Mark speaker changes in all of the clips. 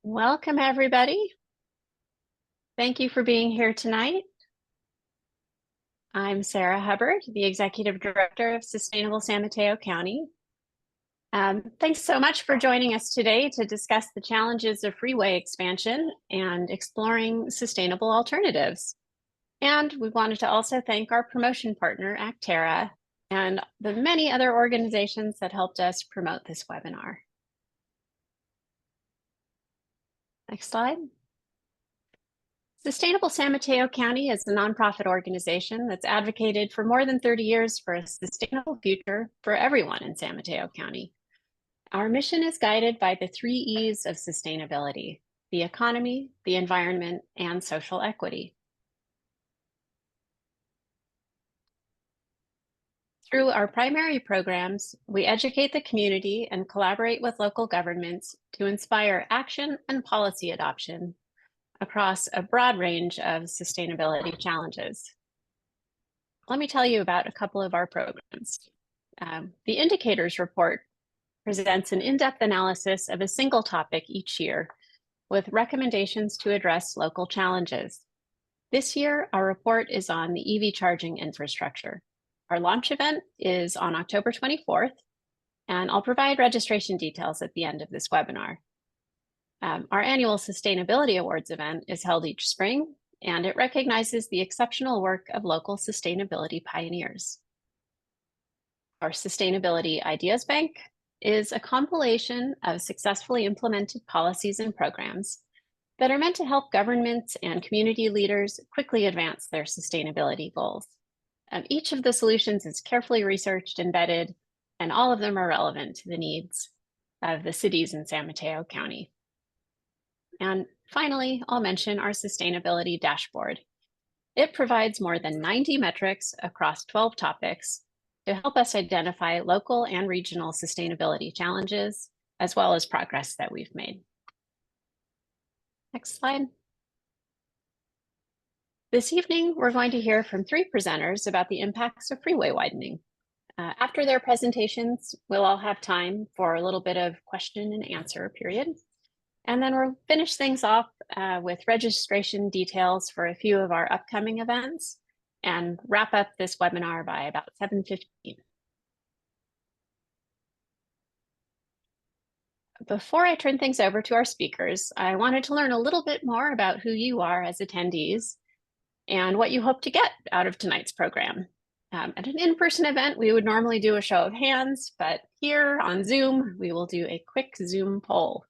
Speaker 1: Welcome, everybody. Thank you for being here tonight. I'm Sarah Hubbard, the Executive Director of Sustainable San Mateo County. Thanks so much for joining us today to discuss the challenges of freeway expansion and exploring sustainable alternatives. And we wanted to also thank our promotion partner, Actera, and the many other organizations that helped us promote this webinar. Next slide. Sustainable San Mateo County is a nonprofit organization that's advocated for more than 30 years for a sustainable future for everyone in San Mateo County. Our mission is guided by the 3 E's of sustainability: the economy, the environment, and social equity. Through our primary programs, we educate the community and collaborate with local governments to inspire action and policy adoption across a broad range of sustainability challenges. Let me tell you about a couple of our programs. The Indicators Report presents an in-depth analysis of a single topic each year with recommendations to address local challenges. This year, our report is on the EV charging infrastructure. Our launch event is on October 24th, and I'll provide registration details at the end of this webinar. Our annual Sustainability Awards event is held each spring, and it recognizes the exceptional work of local sustainability pioneers. Our Sustainability Ideas Bank is a compilation of successfully implemented policies and programs that are meant to help governments and community leaders quickly advance their sustainability goals. Each of the solutions is carefully researched and vetted, and all of them are relevant to the needs of the cities in San Mateo County. And finally, I'll mention our sustainability dashboard. It provides more than 90 metrics across 12 topics to help us identify local and regional sustainability challenges, as well as progress that we've made. Next slide. This evening, we're going to hear from 3 presenters about the impacts of freeway widening. After their presentations, we'll all have time for a little bit of question and answer period. And then we'll finish things off with registration details for a few of our upcoming events and wrap up this webinar by about 7:15. Before I turn things over to our speakers, I wanted to learn a little bit more about who you are as attendees and what you hope to get out of tonight's program. At an in-person event, we would normally do a show of hands, but here on Zoom, we will do a quick Zoom poll.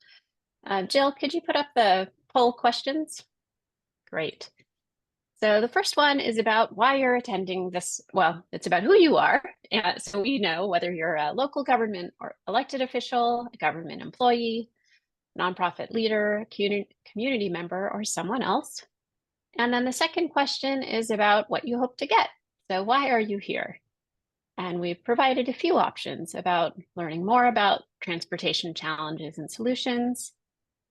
Speaker 1: Jill, could you put up the poll questions? Great. So the first one is about why you're attending this. Well, it's about who you are. So we know whether you're a local government or elected official, a government employee, nonprofit leader, community member, or someone else. And then the second question is about what you hope to get. So why are you here? And we've provided a few options about learning more about transportation challenges and solutions,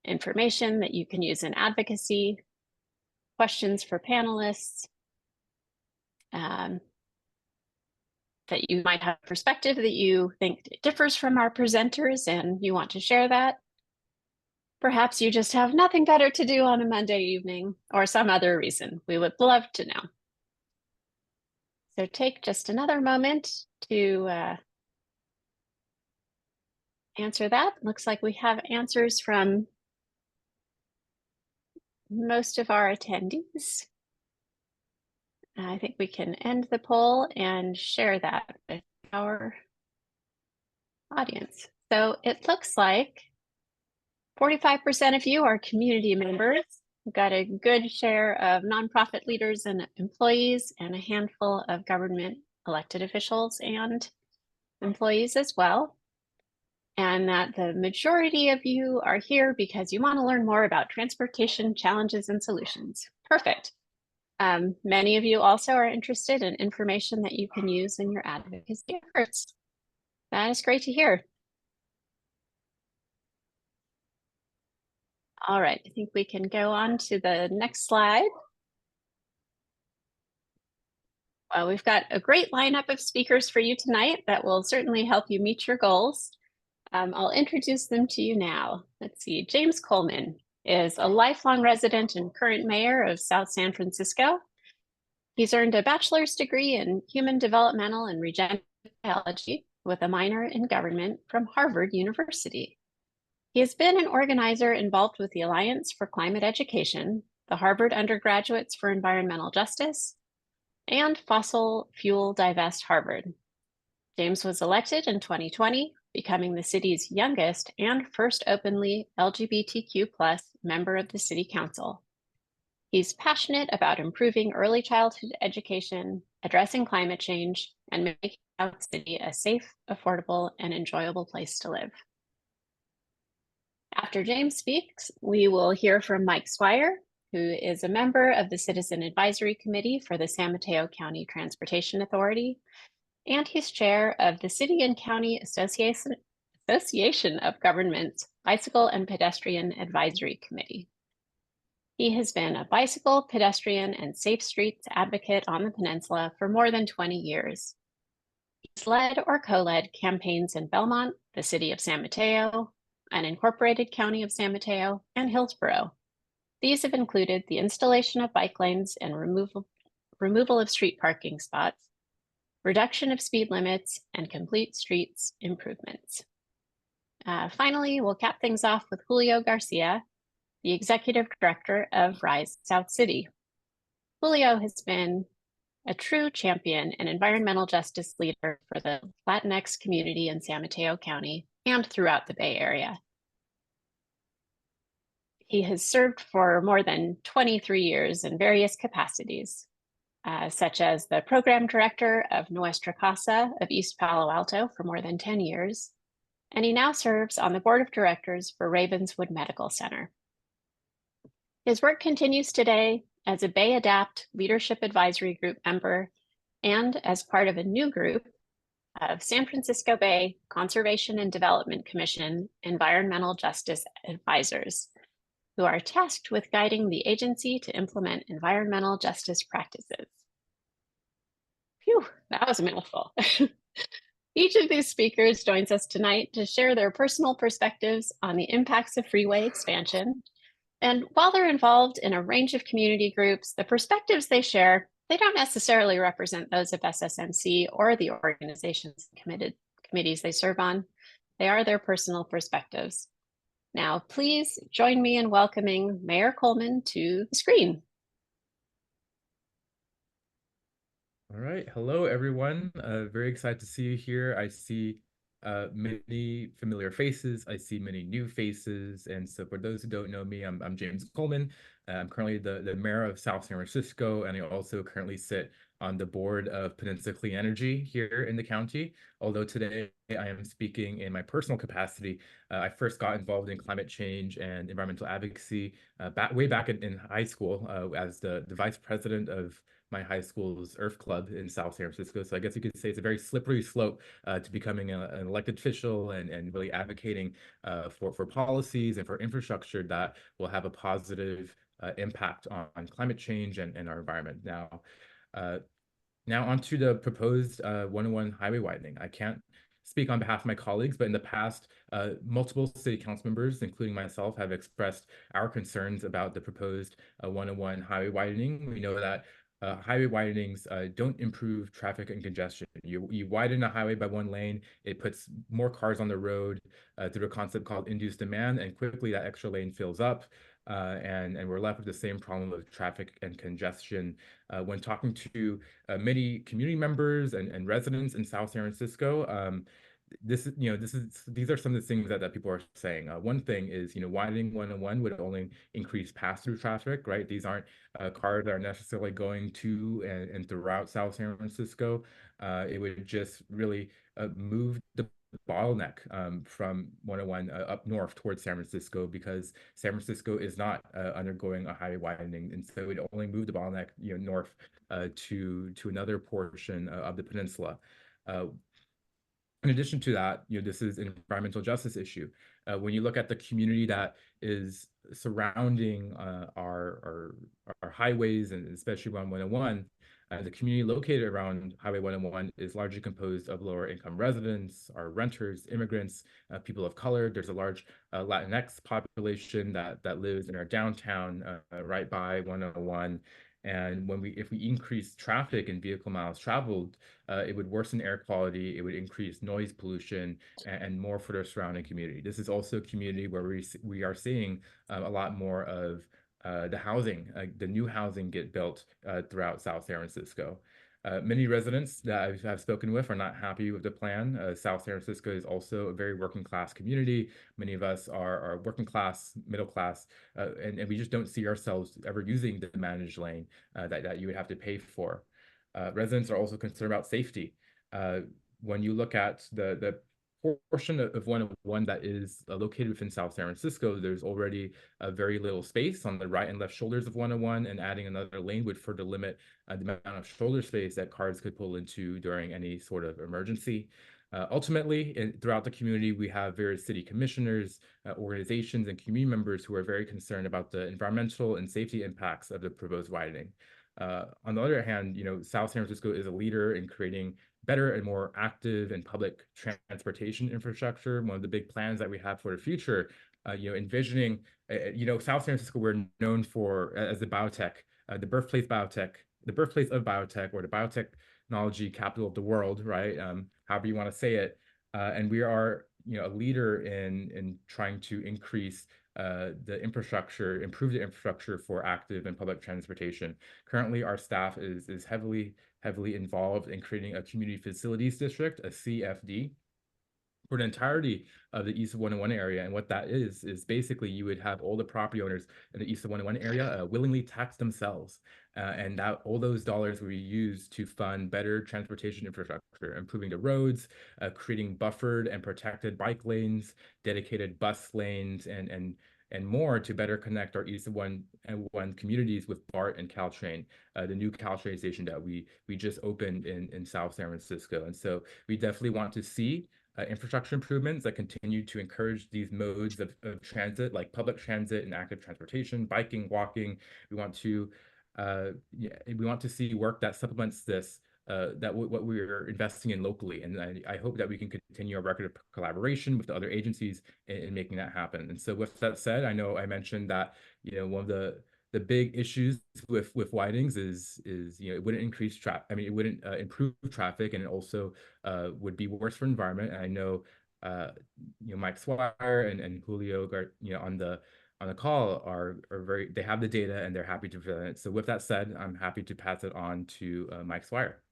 Speaker 1: information that you can use in advocacy, questions for panelists, that you might have a perspective that you think differs from our presenters and you want to share that. Perhaps you just have nothing better to do on a Monday evening or some other reason. We would love to know. So take just another moment to answer that. Looks like we have answers from most of our attendees. I think we can end the poll and share that with our audience. So it looks like 45% of you are community members. We've got a good share of nonprofit leaders and employees and a handful of government elected officials and employees as well. And that the majority of you are here because you want to learn more about transportation challenges and solutions. Perfect. Many of you also are interested in information that you can use in your advocacy efforts. That is great to hear. All right, I think we can go on to the next slide. Well, we've got a great lineup of speakers for you tonight that will certainly help you meet your goals. I'll introduce them to you now. Let's see, James Coleman is a lifelong resident and current mayor of South San Francisco. He's earned a bachelor's degree in human developmental and regenerative biology with a minor in government from Harvard University. He has been an organizer involved with the Alliance for Climate Education, the Harvard Undergraduates for Environmental Justice, and Fossil Fuel Divest Harvard. James was elected in 2020, becoming the city's youngest and first openly LGBTQ+ member of the city council. He's passionate about improving early childhood education, addressing climate change, and making South City a safe, affordable, and enjoyable place to live. After James speaks, we will hear from Mike Swire, who is a member of the Citizen Advisory Committee for the San Mateo County Transportation Authority, and he's chair of the City and County Association of Governments Bicycle and Pedestrian Advisory Committee. He has been a bicycle, pedestrian, and safe streets advocate on the peninsula for more than 20 years. He's led or co-led campaigns in Belmont, the city of San Mateo, an incorporated county of San Mateo, and Hillsborough. These have included the installation of bike lanes and removal of street parking spots, reduction of speed limits, and complete streets improvements. Finally, we'll cap things off with Julio Garcia, the executive director of Rise South City. Julio has been a true champion and environmental justice leader for the Latinx community in San Mateo County and throughout the Bay Area. He has served for more than 23 years in various capacities, such as the program director of Nuestra Casa of East Palo Alto for more than 10 years, and he now serves on the board of directors for Ravenswood Medical Center. His work continues today as a Bay Adapt Leadership Advisory Group member and as part of a new group of San Francisco Bay Conservation and Development Commission Environmental Justice Advisors, who are tasked with guiding the agency to implement environmental justice practices. Phew, that was a mouthful. Each of these speakers joins us tonight to share their personal perspectives on the impacts of freeway expansion. And while they're involved in a range of community groups, the perspectives they share, they don't necessarily represent those of SSMC or the organizations and committees they serve on. They are their personal perspectives. Now, please join me in welcoming Mayor Coleman to the screen.
Speaker 2: All right. Hello, everyone. Very excited to see you here. I see many familiar faces. I see many new faces. And so for those who don't know me, I'm James Coleman. I'm currently the mayor of South San Francisco, and I also currently sit on the board of Peninsula Clean Energy here in the county. Although today I am speaking in my personal capacity. I first got involved in climate change and environmental advocacy way back in high school as the vice president of my high school's Earth Club in South San Francisco. So I guess you could say it's a very slippery slope to becoming an elected official and really advocating for policies and for infrastructure that will have a positive impact on climate change and our environment. Now onto the proposed 101 highway widening. I can't speak on behalf of my colleagues, but in the past, multiple city council members, including myself, have expressed our concerns about the proposed 101 highway widening. We know that highway widenings don't improve traffic and congestion. You widen a highway by one lane, it puts more cars on the road through a concept called induced demand, and quickly that extra lane fills up. And we're left with the same problem of traffic and congestion. When talking to many community members and residents in South San Francisco, these are some of the things that people are saying. One thing is, widening 101 would only increase pass-through traffic, right? These aren't cars that are necessarily going to and throughout South San Francisco. It would just really move the bottleneck from 101 up north towards San Francisco, because San Francisco is not undergoing a highway widening, and so it would only move the bottleneck north to another portion of the peninsula. In addition to that, this is an environmental justice issue. When you look at the community that is surrounding our highways, and especially on 101, The community located around Highway 101 is largely composed of lower income residents, our renters, immigrants, people of color. There's a large Latinx population that lives in our downtown right by 101. And if we increase traffic and vehicle miles traveled, it would worsen air quality, it would increase noise pollution, and more for the surrounding community. This is also a community where we are seeing a lot more of the new housing get built throughout South San Francisco. Many residents that I've spoken with are not happy with the plan. South San Francisco is also a very working class community. Many of us are working class, middle class, and we just don't see ourselves ever using the managed lane that you would have to pay for. Residents are also concerned about safety. When you look at the portion of 101 that is located within South San Francisco, there's already very little space on the right and left shoulders of 101, and adding another lane would further limit the amount of shoulder space that cars could pull into during any sort of emergency. Ultimately, throughout the community, we have various city commissioners, organizations, and community members who are very concerned about the environmental and safety impacts of the proposed widening. On the other hand, South San Francisco is a leader in creating better and more active and public transportation infrastructure. One of the big plans that we have for the future, envisioning, South San Francisco, we're known for as the biotech, the birthplace of biotech, or the biotechnology capital of the world, right? However you want to say it. And we are, a leader in trying to increase improve the infrastructure for active and public transportation. Currently, our staff is heavily involved in creating a community facilities district, a CFD, for the entirety of the East of 101 area. And what that is basically you would have all the property owners in the East of 101 area willingly tax themselves. And that all those dollars will be used to fund better transportation infrastructure, improving the roads, creating buffered and protected bike lanes, dedicated bus lanes, and more to better connect our East of 101 communities with BART and Caltrain, the new Caltrain station that we just opened in South San Francisco. And so we definitely want to see infrastructure improvements that continue to encourage these modes of transit, like public transit and active transportation, biking, walking. We want to see work that supplements this, what we're investing in locally. And I hope that we can continue our record of collaboration with the other agencies in making that happen. And so with that said, I know I mentioned that, one of the big issues with widenings is it wouldn't increase traffic. I mean, it wouldn't improve traffic, and it also would be worse for environment. And I know Mike Swire and Julio on the call are very, they have the data and they're happy to present it. So with that said, I'm happy to pass it on to Mike Swire.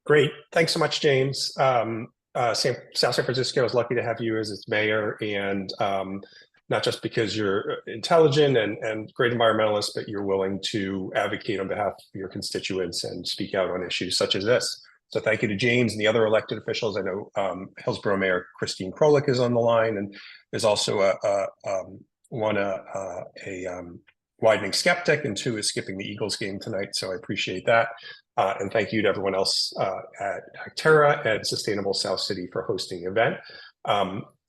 Speaker 3: Great. Thanks so much, James. South San Francisco is lucky to have you as its mayor, and not just because you're intelligent and great environmentalist, but you're willing to advocate on behalf of your constituents and speak out on issues such as this. So thank you to James and the other elected officials. I know Hillsborough Mayor Christine Krolik is on the line, and there's also a widening skeptic, and two is skipping the Eagles game tonight. So I appreciate that. And thank you to everyone else at Terra and Sustainable South City for hosting the event.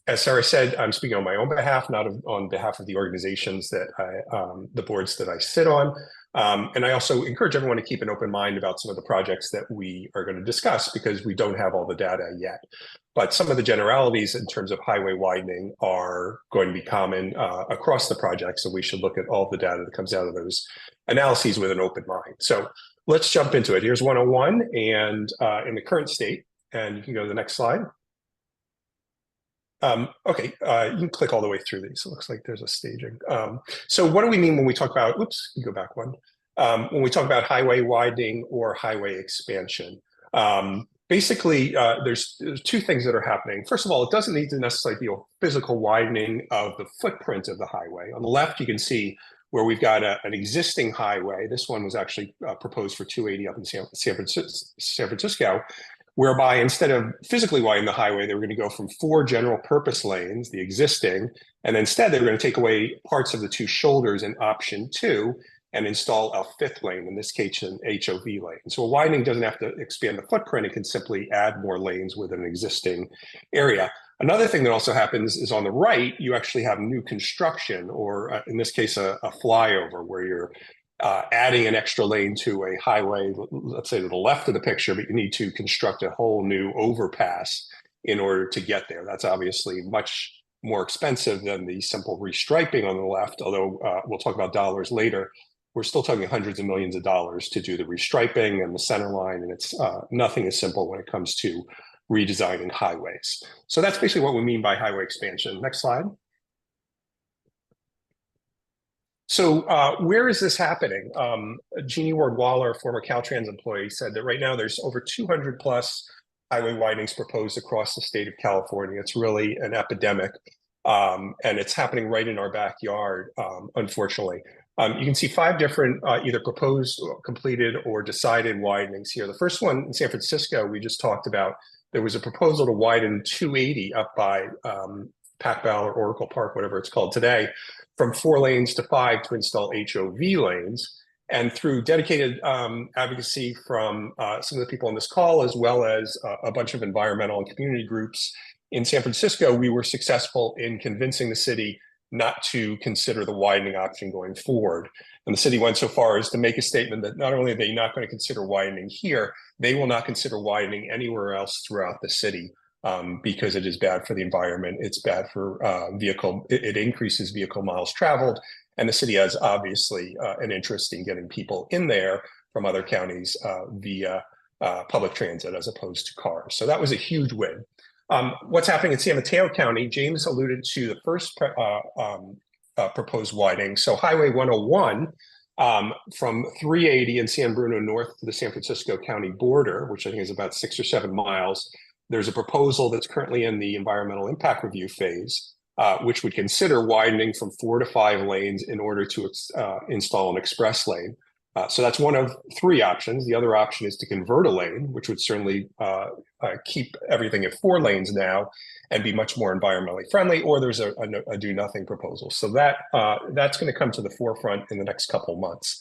Speaker 3: As Sarah said, I'm speaking on my own behalf, not on behalf of the organizations that the boards that I sit on. And I also encourage everyone to keep an open mind about some of the projects that we are going to discuss, because we don't have all the data yet. But some of the generalities in terms of highway widening are going to be common across the project. So we should look at all the data that comes out of those analyses with an open mind. So let's jump into it. Here's 101 and in the current state, and you can go to the next slide. Okay, you can click all the way through these. It looks like there's a staging. So what do we mean when we talk about, oops, you go back one. When we talk about highway widening or highway expansion? Basically, there's two things that are happening. First of all, it doesn't need to necessarily be a physical widening of the footprint of the highway. On the left, you can see where we've got an existing highway. This one was actually proposed for 280 up in San Francisco, whereby instead of physically widening the highway, they were going to go from 4 general purpose lanes, the existing, and instead they were going to take away parts of the 2 shoulders in option 2 and install a 5th lane, in this case an HOV lane. So a widening doesn't have to expand the footprint, it can simply add more lanes within an existing area. Another thing that also happens is on the right, you actually have new construction, or in this case, a flyover, where you're adding an extra lane to a highway, let's say to the left of the picture, but you need to construct a whole new overpass in order to get there. That's obviously much more expensive than the simple restriping on the left, although we'll talk about dollars later. We're still talking hundreds of millions of dollars to do the restriping and the center line, and it's nothing is simple when it comes to redesigning highways. So that's basically what we mean by highway expansion. Next slide. So where is this happening? Jeannie Ward-Waller, a former Caltrans employee, said that right now there's over 200 plus highway widenings proposed across the state of California. It's really an epidemic, and it's happening right in our backyard, unfortunately. You can see 5 different either proposed, completed, or decided widenings here. The first one in San Francisco, we just talked about, there was a proposal to widen 280 up by Pac-Bell or Oracle Park, whatever it's called today, from 4 lanes to 5 to install HOV lanes. And through dedicated advocacy from some of the people on this call, as well as a bunch of environmental and community groups in San Francisco, we were successful in convincing the city not to consider the widening option going forward. And the city went so far as to make a statement that not only are they not going to consider widening here, they will not consider widening anywhere else throughout the city because it is bad for the environment. It's bad for it increases vehicle miles traveled. And the city has obviously an interest in getting people in there from other counties via public transit as opposed to cars. So that was a huge win. What's happening in San Mateo County, James alluded to the first proposed widening. So Highway 101 from 380 in San Bruno north to the San Francisco County border, which I think is about 6 or 7 miles. There's a proposal that's currently in the environmental impact review phase, which would consider widening from 4 to 5 lanes in order to install an express lane. So that's one of 3 options. The other option is to convert a lane, which would certainly keep everything at 4 lanes now and be much more environmentally friendly, or there's a do-nothing proposal. So that's going to come to the forefront in the next couple of months.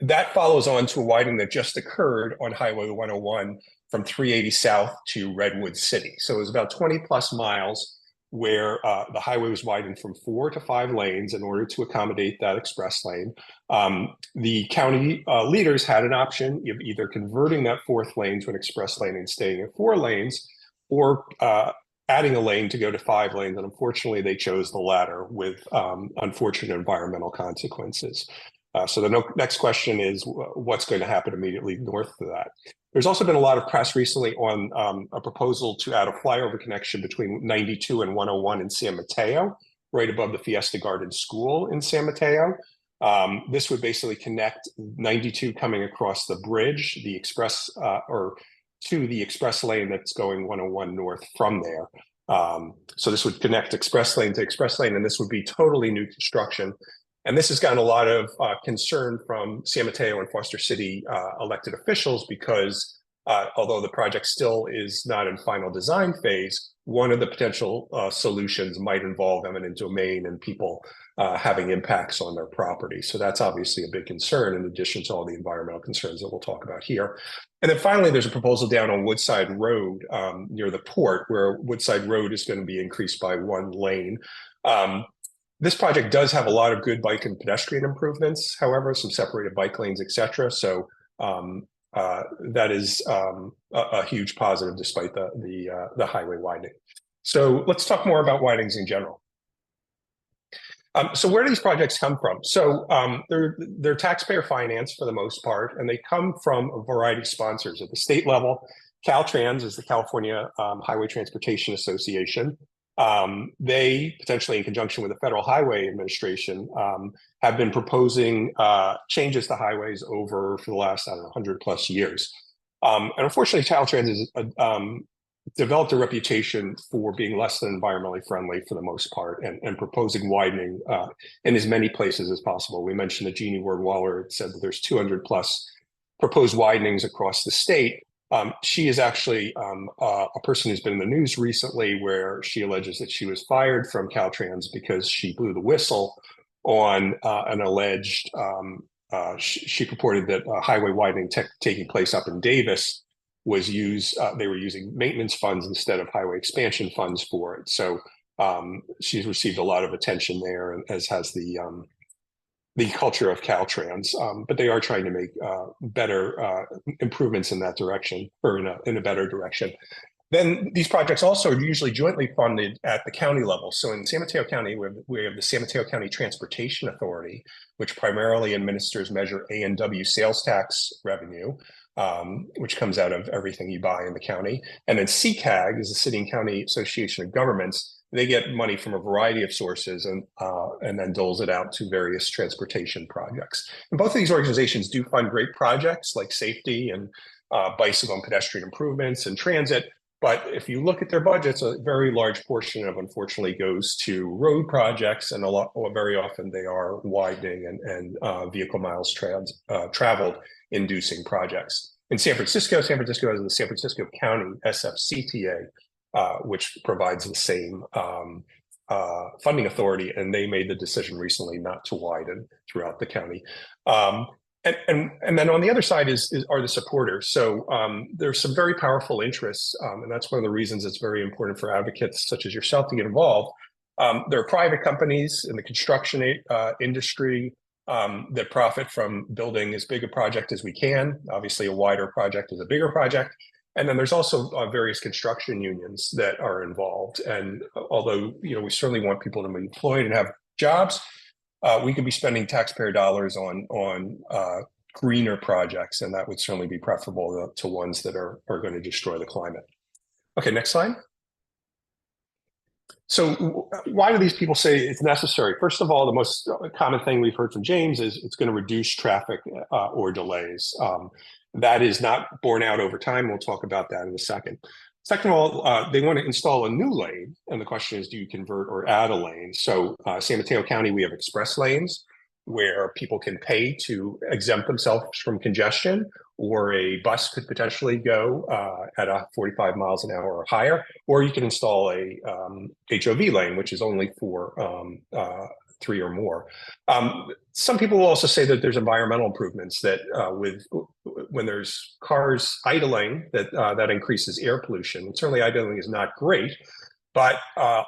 Speaker 3: That follows on to a widening that just occurred on Highway 101 from 380 south to Redwood City. So it was about 20 plus miles where the highway was widened from 4 to 5 lanes in order to accommodate that express lane. The county leaders had an option of either converting that 4th lane to an express lane and staying at 4 lanes, or adding a lane to go to 5 lanes. And unfortunately, they chose the latter with unfortunate environmental consequences. So the next question is, what's going to happen immediately north of that? There's also been a lot of press recently on a proposal to add a flyover connection between 92 and 101 in San Mateo, right above the Fiesta Garden School in San Mateo. This would basically connect 92 coming across the bridge, the express, or to the express lane that's going 101 north from there. So this would connect express lane to express lane, and this would be totally new construction. And this has gotten a lot of concern from San Mateo and Foster City elected officials because although the project still is not in final design phase, one of the potential solutions might involve eminent domain and people having impacts on their property. So that's obviously a big concern in addition to all the environmental concerns that we'll talk about here. And then finally, there's a proposal down on Woodside Road near the port where Woodside Road is going to be increased by 1 lane. This project does have a lot of good bike and pedestrian improvements, however, some separated bike lanes, etc. So that is a huge positive despite the highway widening. So let's talk more about widenings in general. So where do these projects come from? So they're taxpayer financed for the most part, and they come from a variety of sponsors at the state level. Caltrans is the California Highway Transportation Association. They, potentially in conjunction with the Federal Highway Administration, have been proposing changes to highways for the last, 100 plus years. And unfortunately, Caltrans has developed a reputation for being less than environmentally friendly for the most part and proposing widening in as many places as possible. We mentioned that Jeannie Ward-Waller said that there's 200 plus proposed widenings across the state. She is actually a person who's been in the news recently where she alleges that she was fired from Caltrans because she blew the whistle on an alleged, she purported that highway widening taking place up in Davis was they were using maintenance funds instead of highway expansion funds for it. So she's received a lot of attention there, as has the the culture of Caltrans, but they are trying to make better improvements in that direction, or in a better direction. Then these projects also are usually jointly funded at the county level. So in San Mateo County, we have the San Mateo County Transportation Authority, which primarily administers Measure A and W sales tax revenue, which comes out of everything you buy in the county. And then CCAG is the City and County Association of Governments. They get money from a variety of sources and then doles it out to various transportation projects. And both of these organizations do fund great projects like safety and bicycle and pedestrian improvements and transit. But if you look at their budgets, a very large portion of, unfortunately, goes to road projects, and very often they are widening and vehicle miles traveled inducing projects. In San Francisco has the San Francisco County SFCTA, which provides the same funding authority, and they made the decision recently not to widen throughout the county. And then on the other side are the supporters. So there's some very powerful interests, and that's one of the reasons it's very important for advocates such as yourself to get involved. There are private companies in the construction industry that profit from building as big a project as we can. Obviously, a wider project is a bigger project. And then there's also various construction unions that are involved. And although we certainly want people to be employed and have jobs, we could be spending taxpayer dollars on greener projects, and that would certainly be preferable to ones that are going to destroy the climate. Okay, next slide. So why do these people say it's necessary? First of all, the most common thing we've heard from James is it's going to reduce traffic or delays. That is not borne out over time. We'll talk about that in a second. Second of all, they want to install a new lane. And the question is, do you convert or add a lane? So San Mateo County, we have express lanes where people can pay to exempt themselves from congestion, or a bus could potentially go at 45 miles an hour or higher, or you can install a HOV lane, which is only for 3 or more. Some people will also say that there's environmental improvements that when there's cars idling, that increases air pollution. And certainly idling is not great, but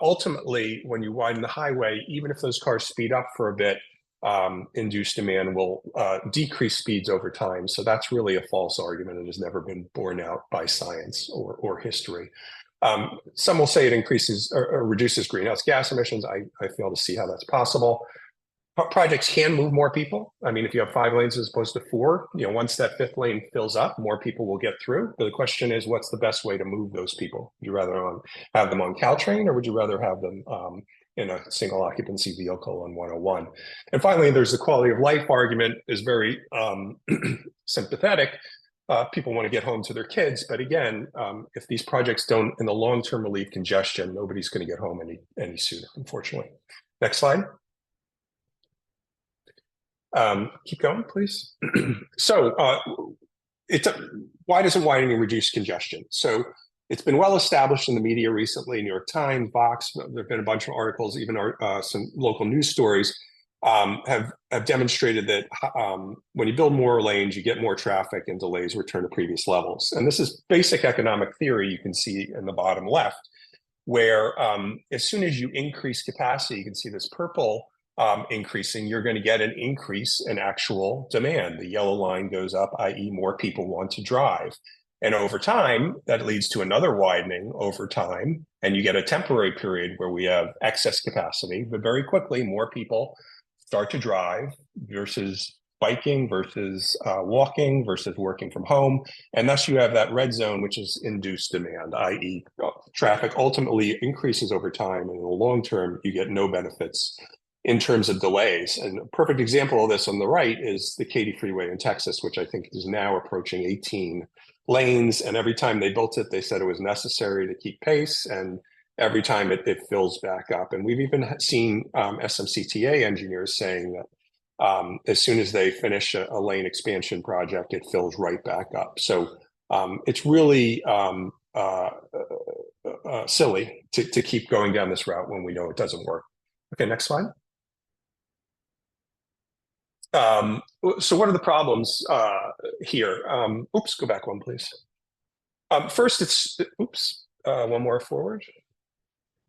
Speaker 3: ultimately when you widen the highway, even if those cars speed up for a bit, induced demand will decrease speeds over time. So that's really a false argument. It has never been borne out by science or history. Some will say it increases or reduces greenhouse gas emissions. I fail to see how that's possible. Projects can move more people. I mean, if you have 5 lanes as opposed to 4, once that 5th lane fills up, more people will get through. But the question is, what's the best way to move those people? Would you rather have them on Caltrain, or would you rather have them in a single occupancy vehicle on 101? And finally, there's the quality of life argument is very sympathetic. People want to get home to their kids, but again, if these projects don't in the long term relieve congestion, nobody's going to get home any sooner, unfortunately. Next slide. Keep going, please. So why doesn't widening reduce congestion? So it's been well established in the media recently, New York Times, Vox, there have been a bunch of articles, even some local news stories have demonstrated that when you build more lanes, you get more traffic and delays return to previous levels. And this is basic economic theory you can see in the bottom left, where as soon as you increase capacity, you can see this purple increasing, you're going to get an increase in actual demand. The yellow line goes up, i.e. more people want to drive. And over time, that leads to another widening over time, and you get a temporary period where we have excess capacity, but very quickly more people start to drive versus biking versus walking versus working from home. And thus you have that red zone, which is induced demand, i.e. traffic ultimately increases over time, and in the long term, you get no benefits in terms of delays. And a perfect example of this on the right is the Katy Freeway in Texas, which I think is now approaching 18 lanes. And every time they built it, they said it was necessary to keep pace. And every time it fills back up. And we've even seen SMCTA engineers saying that as soon as they finish a lane expansion project, it fills right back up. So it's really silly to keep going down this route when we know it doesn't work. Okay, next slide. So what are the problems here? Oops, go back one, please. First, one more forward.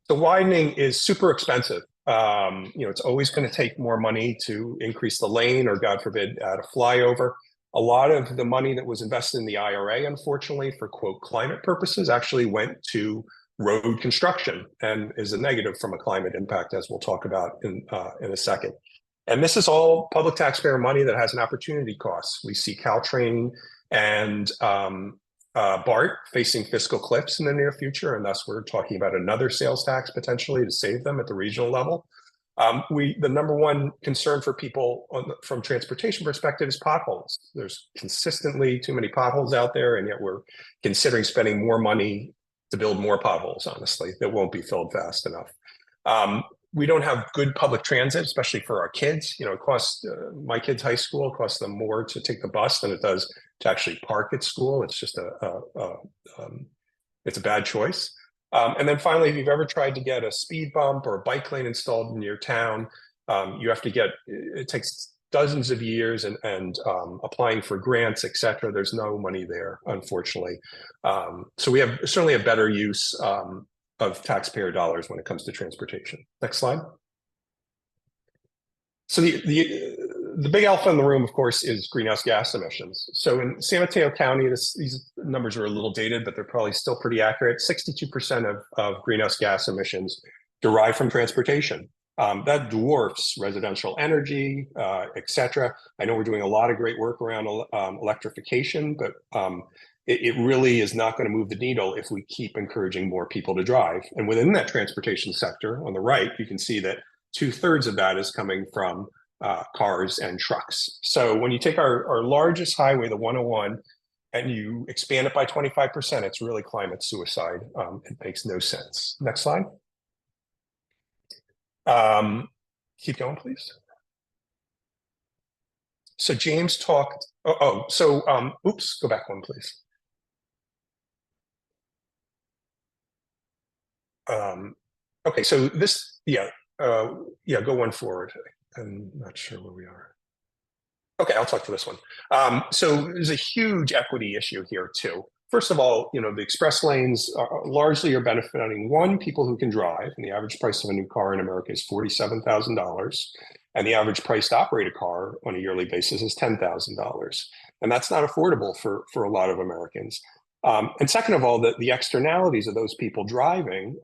Speaker 3: The widening is super expensive. It's always going to take more money to increase the lane or, God forbid, add a flyover. A lot of the money that was invested in the IRA, unfortunately, for quote climate purposes, actually went to road construction and is a negative from a climate impact, as we'll talk about in a second. And this is all public taxpayer money that has an opportunity cost. We see Caltrain and BART facing fiscal cliffs in the near future, and thus we're talking about another sales tax potentially to save them at the regional level. The number one concern for people from transportation perspective is potholes. There's consistently too many potholes out there, and yet we're considering spending more money to build more potholes, honestly, that won't be filled fast enough. We don't have good public transit, especially for our kids. It costs my kids' high school, it costs them more to take the bus than it does to actually park at school. It's just it's a bad choice. And then finally, if you've ever tried to get a speed bump or a bike lane installed in your town, you have to it takes dozens of years and applying for grants, et cetera. There's no money there, unfortunately. So we have certainly a better use of taxpayer dollars when it comes to transportation. Next slide. So the big elephant in the room, of course, is greenhouse gas emissions. So in San Mateo County, these numbers are a little dated, but they're probably still pretty accurate. 62% of greenhouse gas emissions derive from transportation. That dwarfs residential energy, et cetera. I know we're doing a lot of great work around electrification, but it really is not going to move the needle if we keep encouraging more people to drive. And within that transportation sector, on the right, you can see that 2/3 of that is coming from cars and trucks. So when you take our largest highway, the 101, and you expand it by 25%, it's really climate suicide. It makes no sense. Next slide. Keep going, please. So James talked, oops, go back one, please. Okay, so this, go one forward. I'm not sure where we are. Okay, I'll talk to this one. So there's a huge equity issue here too. First of all, the express lanes largely are benefiting, one, people who can drive, and the average price of a new car in America is $47,000, and the average price to operate a car on a yearly basis is $10,000. And that's not affordable for a lot of Americans. And second of all, the externalities of those people driving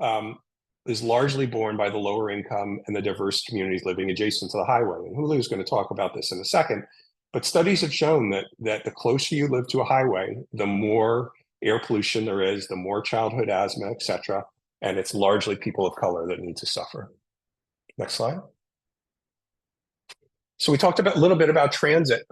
Speaker 3: is largely borne by the lower income and the diverse communities living adjacent to the highway. And Julio is going to talk about this in a second. But studies have shown that the closer you live to a highway, the more air pollution there is, the more childhood asthma, et cetera. And it's largely people of color that need to suffer. Next slide. So we talked a little bit about transit.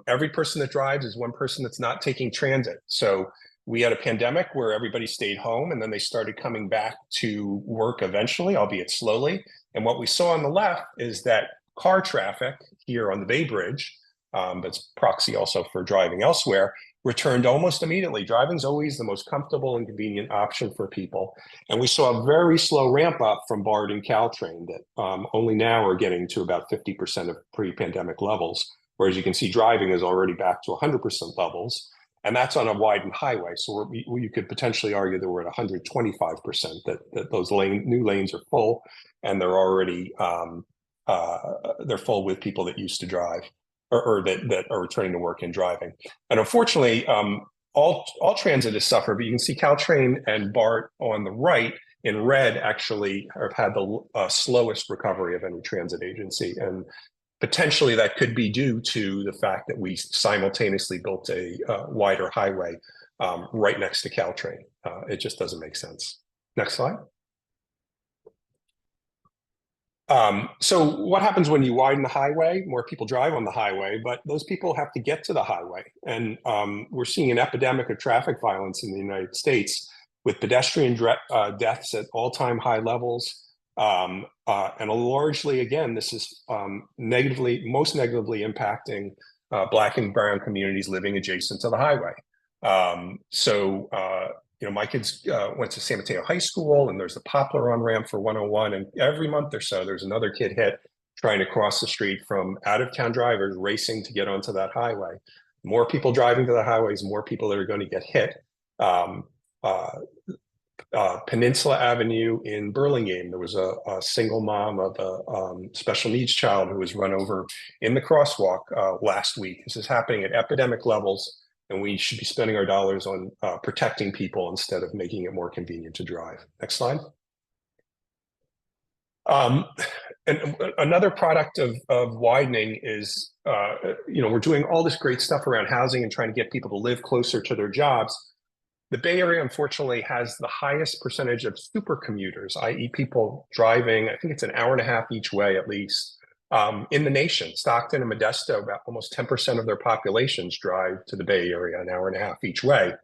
Speaker 3: Every person that drives is one person that's not taking transit. So we had a pandemic where everybody stayed home, and then they started coming back to work eventually, albeit slowly. And what we saw on the left is that car traffic here on the Bay Bridge, that's proxy also for driving elsewhere, returned almost immediately. Driving is always the most comfortable and convenient option for people. And we saw a very slow ramp up from BART and Caltrain that only now are getting to about 50% of pre-pandemic levels, whereas you can see driving is already back to 100% levels. And that's on a widened highway. So you could potentially argue that we're at 125%, that those new lanes are full, and they're already they're full with people that used to drive or that are returning to work and driving. And unfortunately, all transit has suffered, but you can see Caltrain and BART on the right in red actually have had the slowest recovery of any transit agency. And potentially that could be due to the fact that we simultaneously built a wider highway right next to Caltrain. It just doesn't make sense. Next slide. So what happens when you widen the highway? More people drive on the highway, but those people have to get to the highway. And we're seeing an epidemic of traffic violence in the United States with pedestrian deaths at all-time high levels. And largely, again, this is most negatively impacting Black and brown communities living adjacent to the highway. My kids went to San Mateo High School, and there's the Poplar on-ramp for 101, and every month or so, there's another kid hit trying to cross the street from out-of-town drivers racing to get onto that highway. More people driving to the highways, more people that are going to get hit. Peninsula Avenue in Burlingame, there was a single mom of a special needs child who was run over in the crosswalk last week. This is happening at epidemic levels, and we should be spending our dollars on protecting people instead of making it more convenient to drive. Next slide. And another product of widening is, we're doing all this great stuff around housing and trying to get people to live closer to their jobs. The Bay Area, unfortunately, has the highest percentage of super commuters, i.e. people driving, I think it's an hour and a half each way at least, in the nation. Stockton and Modesto, about almost 10% of their populations drive to the Bay Area an hour and a half each way.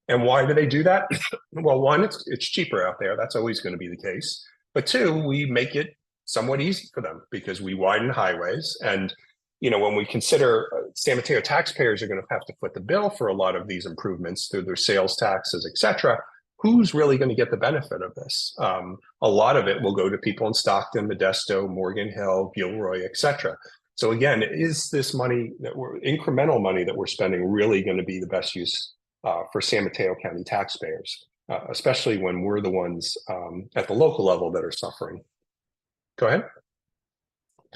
Speaker 3: And why do they do that? Well, one, it's cheaper out there. That's always going to be the case. But two, we make it somewhat easy for them because we widen highways. And when we consider San Mateo taxpayers are going to have to foot the bill for a lot of these improvements through their sales taxes, et cetera, who's really going to get the benefit of this? A lot of it will go to people in Stockton, Modesto, Morgan Hill, Gilroy, et cetera. So again, is this money incremental money that we're spending really going to be the best use for San Mateo County taxpayers, especially when we're the ones at the local level that are suffering? Go ahead.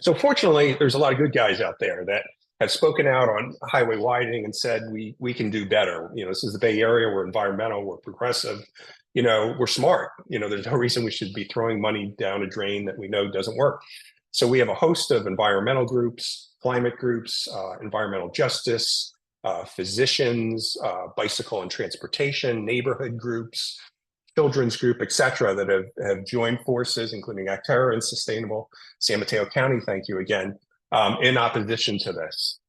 Speaker 3: So fortunately, there's a lot of good guys out there that have spoken out on highway widening and said, we can do better. This is the Bay Area, we're environmental, we're progressive, we're smart. There's no reason we should be throwing money down a drain that we know doesn't work. So we have a host of environmental groups, climate groups, environmental justice, physicians, bicycle and transportation, neighborhood groups, children's group, et cetera, that have joined forces, including Acterra and Sustainable San Mateo County, thank you again, in opposition to this.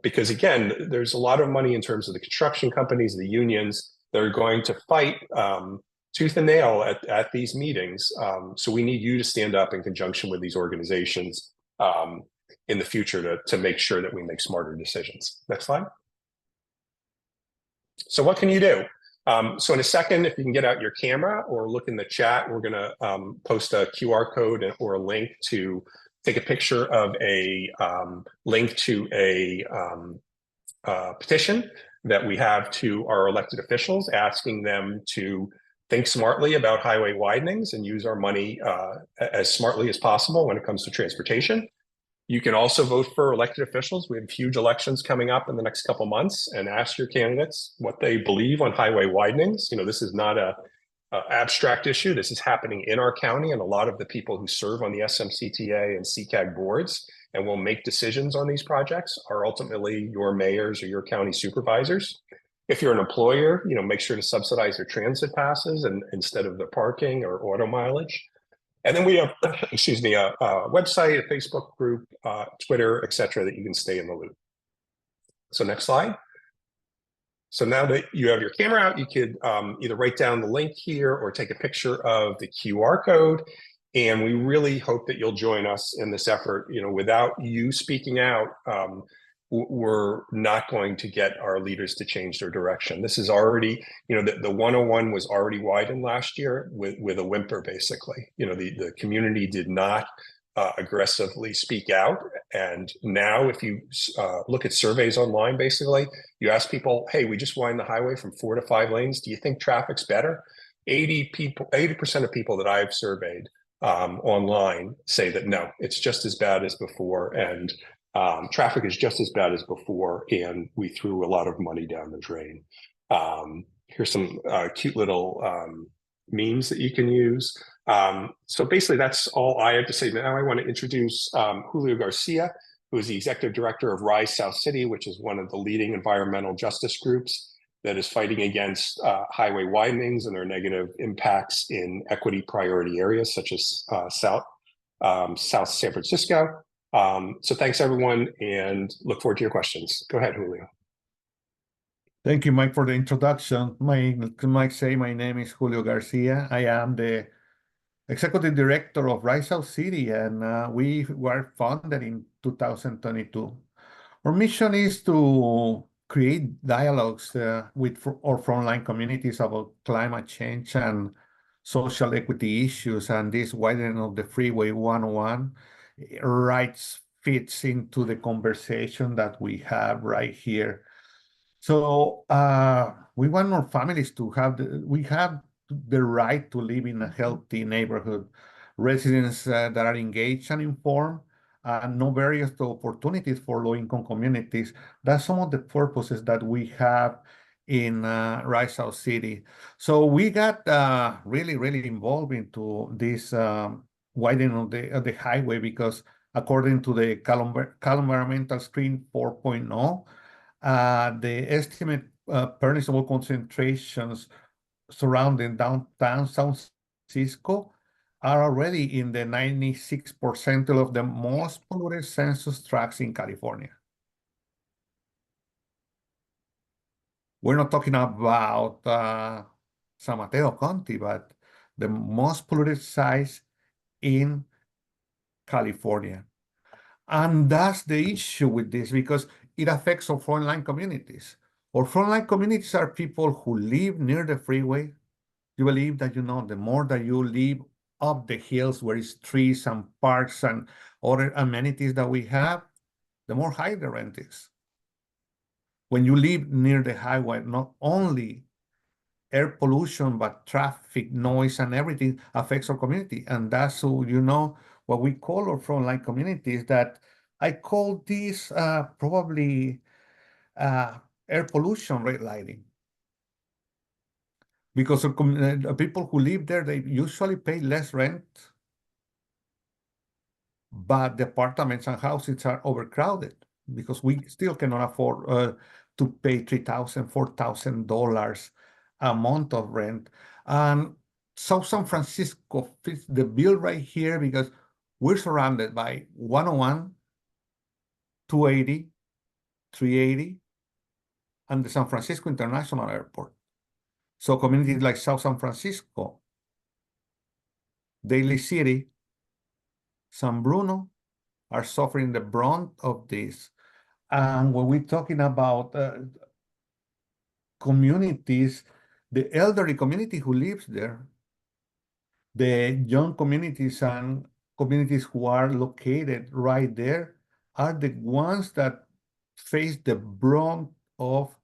Speaker 3: Because again, there's a lot of money in terms of the construction companies, the unions, that are going to fight tooth and nail at these meetings. So we need you to stand up in conjunction with these organizations in the future to make sure that we make smarter decisions. Next slide. So what can you do? So in a second, if you can get out your camera or look in the chat, we're going to post a QR code or a link to take a picture of a link to a petition that we have to our elected officials, asking them to think smartly about highway widenings and use our money as smartly as possible when it comes to transportation. You can also vote for elected officials. We have huge elections coming up in the next couple months, and ask your candidates what they believe on highway widenings. This is not a abstract issue. This is happening in our county, and a lot of the people who serve on the SMCTA and CCAG boards and will make decisions on these projects are ultimately your mayors or your county supervisors. If you're an employer, make sure to subsidize their transit passes instead of the parking or auto mileage. And then we have, a website, a Facebook group, Twitter, et cetera, that you can stay in the loop. So next slide. So now that you have your camera out, you could either write down the link here or take a picture of the QR code. And we really hope that you'll join us in this effort. Without you speaking out, we're not going to get our leaders to change their direction. This is already, the 101 was already widened last year with a whimper, basically. The community did not aggressively speak out. And now if you look at surveys online, basically, you ask people, hey, we just widened the highway from 4 to 5 lanes. Do you think traffic's better? 80% of people that I've surveyed online say that no, it's just as bad as before. And traffic is just as bad as before, and we threw a lot of money down the drain. Here's some cute little memes that you can use. So basically, that's all I have to say. Now I want to introduce Julio Garcia, who is the executive director of Rise South City, which is one of the leading environmental justice groups that is fighting against highway widenings and their negative impacts in equity priority areas such as South San Francisco. So thanks, everyone, and look forward to your questions. Go ahead, Julio.
Speaker 4: Thank you, Mike, for the introduction. Mike say my name is Julio Garcia. I am the executive director of Rise South City, and we were founded in 2022. Our mission is to create dialogues with our frontline communities about climate change and social equity issues, and this widening of the Freeway 101 fits into the conversation that we have right here. So we want our families to have, we have the right to live in a healthy neighborhood, residents that are engaged and informed, no barriers to opportunities for low-income communities. That's some of the purposes that we have in Rise South City. So we got really, really involved into this widening of the highway because according to the Cal Environmental Screen 4.0, the estimate permissible concentrations surrounding downtown San Francisco are already in the 96th percentile of the most polluted census tracts in California. We're not talking about San Mateo County, but the most polluted sites in California. And that's the issue with this because it affects our frontline communities. Our frontline communities are people who live near the freeway. You believe that, the more that you live up the hills where it's trees and parks and other amenities that we have, the more high the rent is. When you live near the highway, not only air pollution, but traffic, noise, and everything affects our community. And that's, what we call our frontline communities that I call this probably air pollution red lighting. Because the people who live there, they usually pay less rent, but the apartments and houses are overcrowded because we still cannot afford to pay $3,000, $4,000 a month of rent. And South San Francisco fits the bill right here because we're surrounded by 101, 280, 380, and the San Francisco International Airport. So communities like South San Francisco, Daly City, San Bruno are suffering the brunt of this. And when we're talking about communities, the elderly community who lives there, the young communities and communities who are located right there are the ones that face the brunt of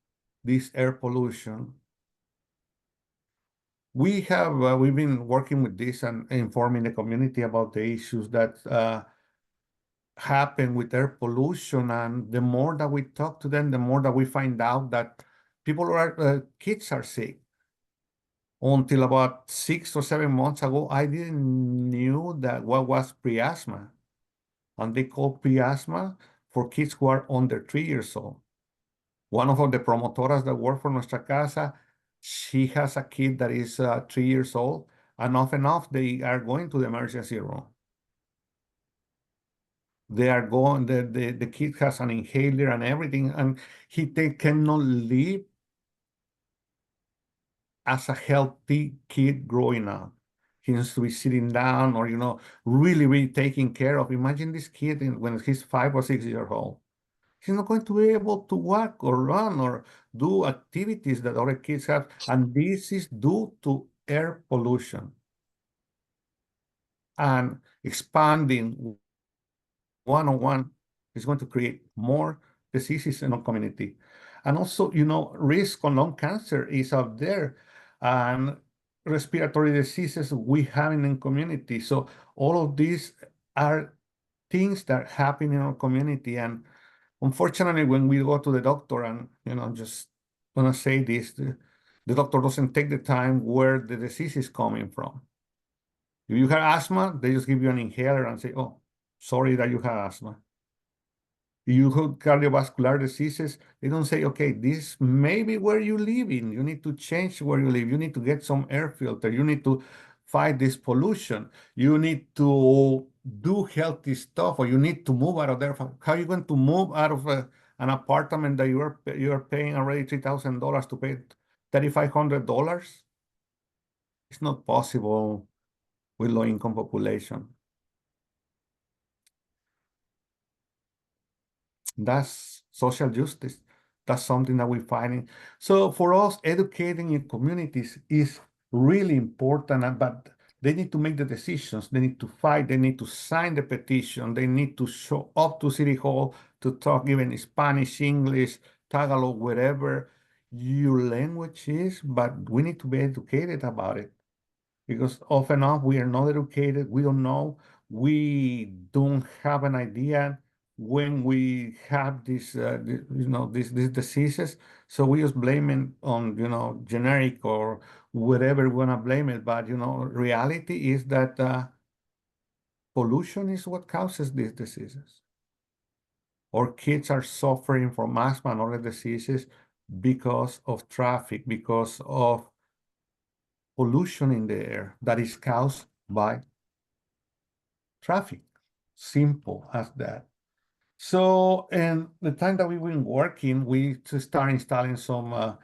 Speaker 4: this air pollution. We've been working with this and informing the community about the issues that happen with air pollution. And the more that we talk to them, the more that we find out that kids are sick. Until about 6 or 7 months ago, I didn't knew that what was pre-asthma. And they call pre-asthma for kids who are under 3 years old. One of the promotoras that work for Nuestra Casa, she has a kid that is 3 years old, and off and off they are going to the emergency room. They are going, the kid has an inhaler and everything, and they cannot live as a healthy kid growing up. He needs to be sitting down or, really, really taken care of. Imagine this kid when he's 5 or 6 years old. He's not going to be able to walk or run or do activities that other kids have. And this is due to air pollution. And expanding 101 is going to create more diseases in our community. And also, risk on lung cancer is out there. And respiratory diseases we have in the community. So all of these are things that happen in our community. And unfortunately, when we go to the doctor and, just gonna say this, the doctor doesn't take the time where the disease is coming from. If you have asthma, they just give you an inhaler and say, oh, sorry that you have asthma. If you have cardiovascular diseases, they don't say, okay, this may be where you live in. You need to change where you live. You need to get some air filter. You need to fight this pollution. You need to do healthy stuff, or you need to move out of there. How are you going to move out of an apartment that you are paying already $3,000 to pay $3,500? It's not possible with low-income population. That's social justice. That's something that we're finding. So for us, educating in communities is really important, but they need to make the decisions. They need to fight. They need to sign the petition. They need to show up to City Hall to talk even Spanish, English, Tagalog, whatever your language is, but we need to be educated about it. because often enough we are not educated, we don't know, we don't have an idea when we have these these diseases, so we just blame it on generic or whatever we want to blame it. But reality is that pollution is what causes these diseases. Our kids are suffering from asthma and other diseases because of traffic, because of pollution in the air that is caused by traffic. Simple as that. So, in the time that we've been working, we start installing some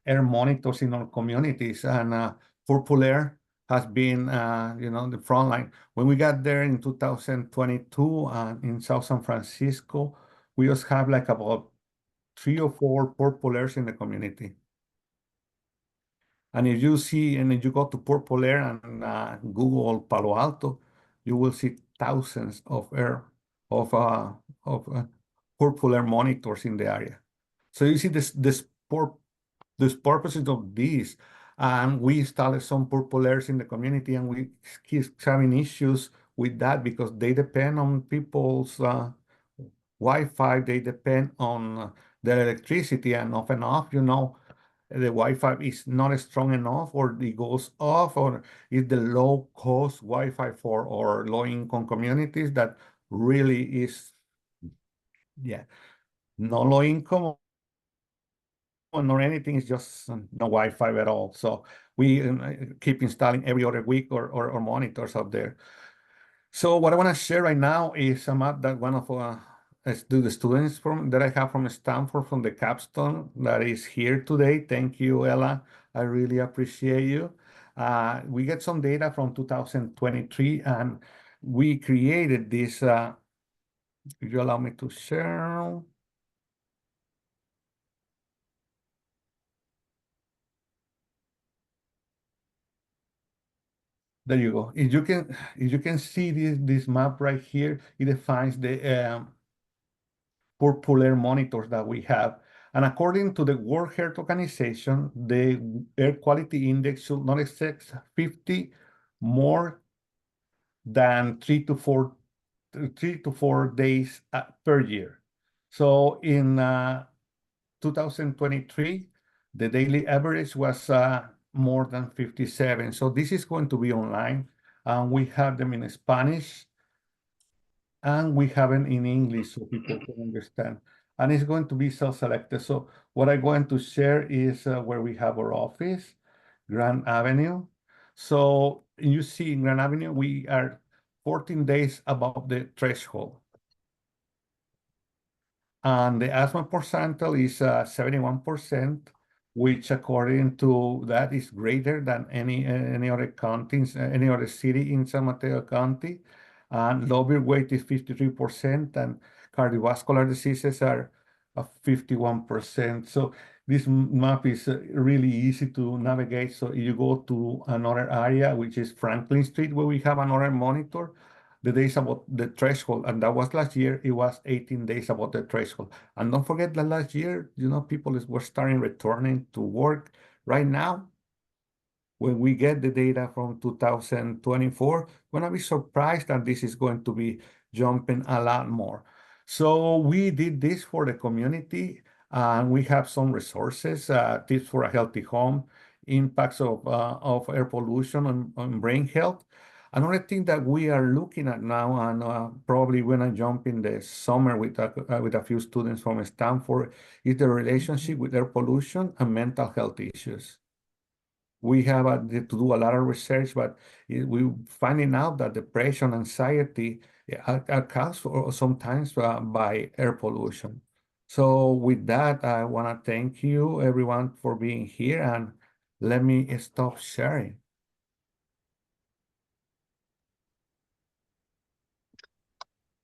Speaker 4: air monitors in our communities, and Purple Air has been, the front line. When we got there in 2022 in South San Francisco, we just have like about 3 or 4 Purple Airs in the community. And if you go to Purple Air and Google Palo Alto, you will see thousands of Purple Air monitors in the area. So you see this purposes of these, and we installed some Purple Airs in the community, and we keep having issues with that because they depend on people's Wi-Fi, they depend on the electricity, and off and off, the Wi-Fi is not strong enough, or it goes off, or it's the low-cost Wi-Fi for our low-income communities that really is, no low-income nor anything, is just no Wi-Fi at all. So we keep installing every other week or monitors up there. So what I want to share right now is a map that one of the students that I have from Stanford, from the capstone, that is here today. Thank you, Ella. I really appreciate you. We get some data from 2023, and we created this. If you allow me to share. There you go. If you can see this map right here, it defines the Purple Air monitors that we have. And according to the World Health Organization, the air quality index should not exceed 50 more than 3 to 4 days per year. So in 2023, the daily average was more than 57. So this is going to be online. We have them in Spanish, and we have them in English so people can understand. And it's going to be self-selected. So what I'm going to share is where we have our office, Grand Avenue. So you see in Grand Avenue, we are 14 days above the threshold. And the asthma percentile is 71%, which according to that is greater than any other counties, any other city in San Mateo County. And low birth weight is 53%, and cardiovascular diseases are 51%. So this map is really easy to navigate. So if you go to another area, which is Franklin Street, where we have another monitor, the days about the threshold, and that was last year, it was 18 days about the threshold. And don't forget that last year, people were starting returning to work. Right now, when we get the data from 2024, we're gonna be surprised that this is going to be jumping a lot more. So we did this for the community, and we have some resources, tips for a healthy home, impacts of air pollution on brain health. Another thing that we are looking at now, and probably when I jump in the summer with a few students from Stanford, is the relationship with air pollution and mental health issues. We have to do a lot of research, but we're finding out that depression, anxiety are caused sometimes by air pollution. So with that, I want to thank you, everyone, for being here, and let me stop sharing.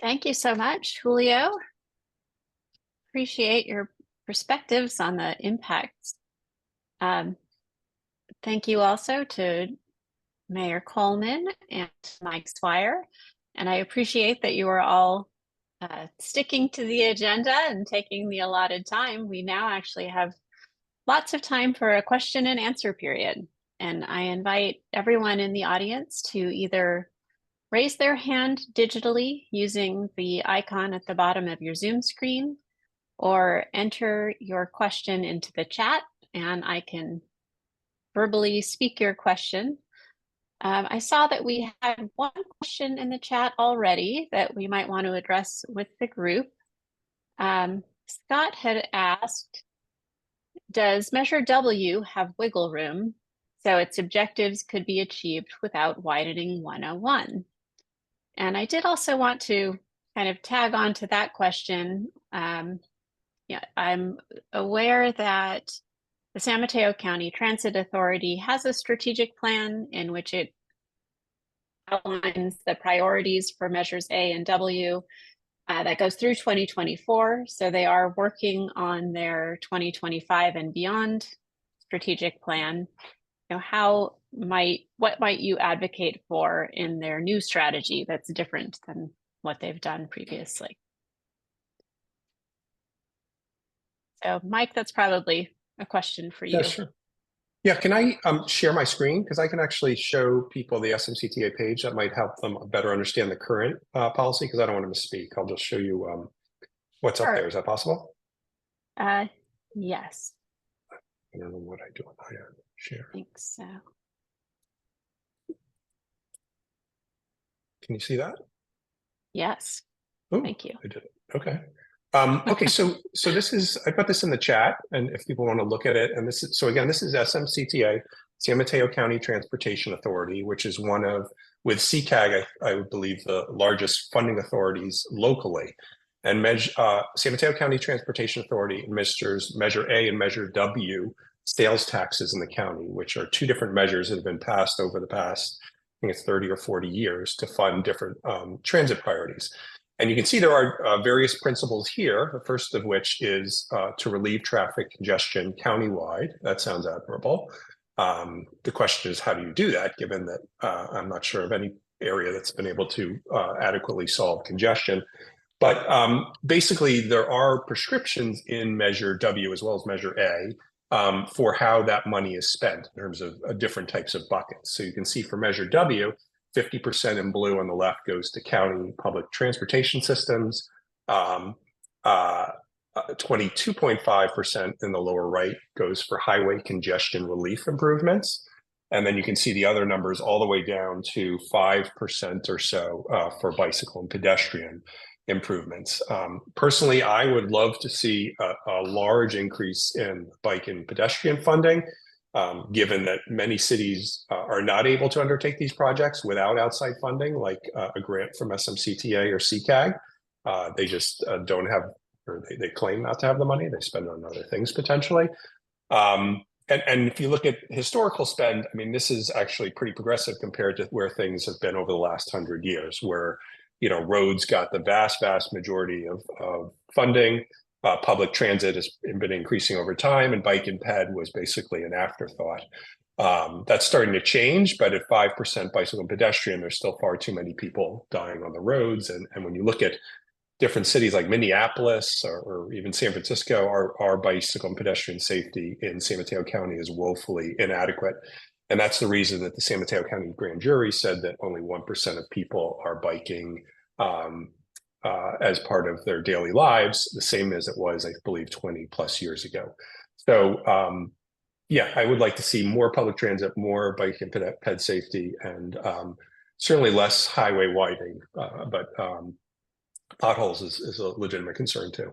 Speaker 1: Thank you so much, Julio. Appreciate your perspectives on the impacts. Thank you also to Mayor Coleman and Mike Swire. And I appreciate that you are all sticking to the agenda and taking the allotted time. We now actually have lots of time for a question and answer period. And I invite everyone in the audience to either raise their hand digitally using the icon at the bottom of your Zoom screen, or enter your question into the chat and I can verbally speak your question. I saw that we had one question in the chat already that we might want to address with the group. Scott had asked, does Measure W have wiggle room so its objectives could be achieved without widening 101? And I did also want to kind of tag on to that question. Yeah, I'm aware that the San Mateo County Transit Authority has a strategic plan in which it outlines the priorities for measures A and W that goes through 2024. So they are working on their 2025 and beyond strategic plan. You know, what might you advocate for in their new strategy that's different than what they've done previously? So Mike, that's probably a question for you.
Speaker 3: Yeah, sure. Yeah, can I share my screen? Because I can actually show people the SMCTA page that might help them better understand the current policy, because I don't want to misspeak. I'll just show you what's up there. Is that possible?
Speaker 1: Yes.
Speaker 3: I don't know what I do on my end. Share.
Speaker 1: I think so.
Speaker 3: Can you see that?
Speaker 1: Yes.
Speaker 3: Ooh,
Speaker 1: thank you.
Speaker 3: I did it. Okay. Okay, so this is, I put this in the chat, and if people want to look at it, and this is, so again, this is SMCTA, San Mateo County Transportation Authority, which is one of, with CCAG, I would believe the largest funding authorities locally. And San Mateo County Transportation Authority administers Measure A and Measure W sales taxes in the county, which are two different measures that have been passed over the past, I think it's 30 or 40 years, to fund different transit priorities. And you can see there are various principles here, the first of which is to relieve traffic congestion countywide. That sounds admirable. The question is, how do you do that, given that I'm not sure of any area that's been able to adequately solve congestion. But basically, there are prescriptions in Measure W as well as Measure A for how that money is spent in terms of different types of buckets. So you can see for Measure W, 50% in blue on the left goes to county public transportation systems. 22.5% in the lower right goes for highway congestion relief improvements. And then you can see the other numbers all the way down to 5% or so for bicycle and pedestrian improvements. Personally, I would love to see a large increase in bike and pedestrian funding, given that many cities are not able to undertake these projects without outside funding, like a grant from SMCTA or CCAG. They just don't have, or they claim not to have the money. They spend on other things potentially. And if you look at historical spend, I mean, this is actually pretty progressive compared to where things have been over the last 100 years, where, you know, roads got the vast majority of funding. Public transit has been increasing over time, and bike and ped was basically an afterthought. That's starting to change, but at 5% bicycle and pedestrian, there's still far too many people dying on the roads. And when you look at different cities like Minneapolis or even San Francisco, our bicycle and pedestrian safety in San Mateo County is woefully inadequate. And that's the reason that the San Mateo County grand jury said that only 1% of people are biking as part of their daily lives, the same as it was, I believe, 20 plus years ago. So yeah, I would like to see more public transit, more bike and ped safety, and certainly less highway widening, but potholes is a legitimate concern too.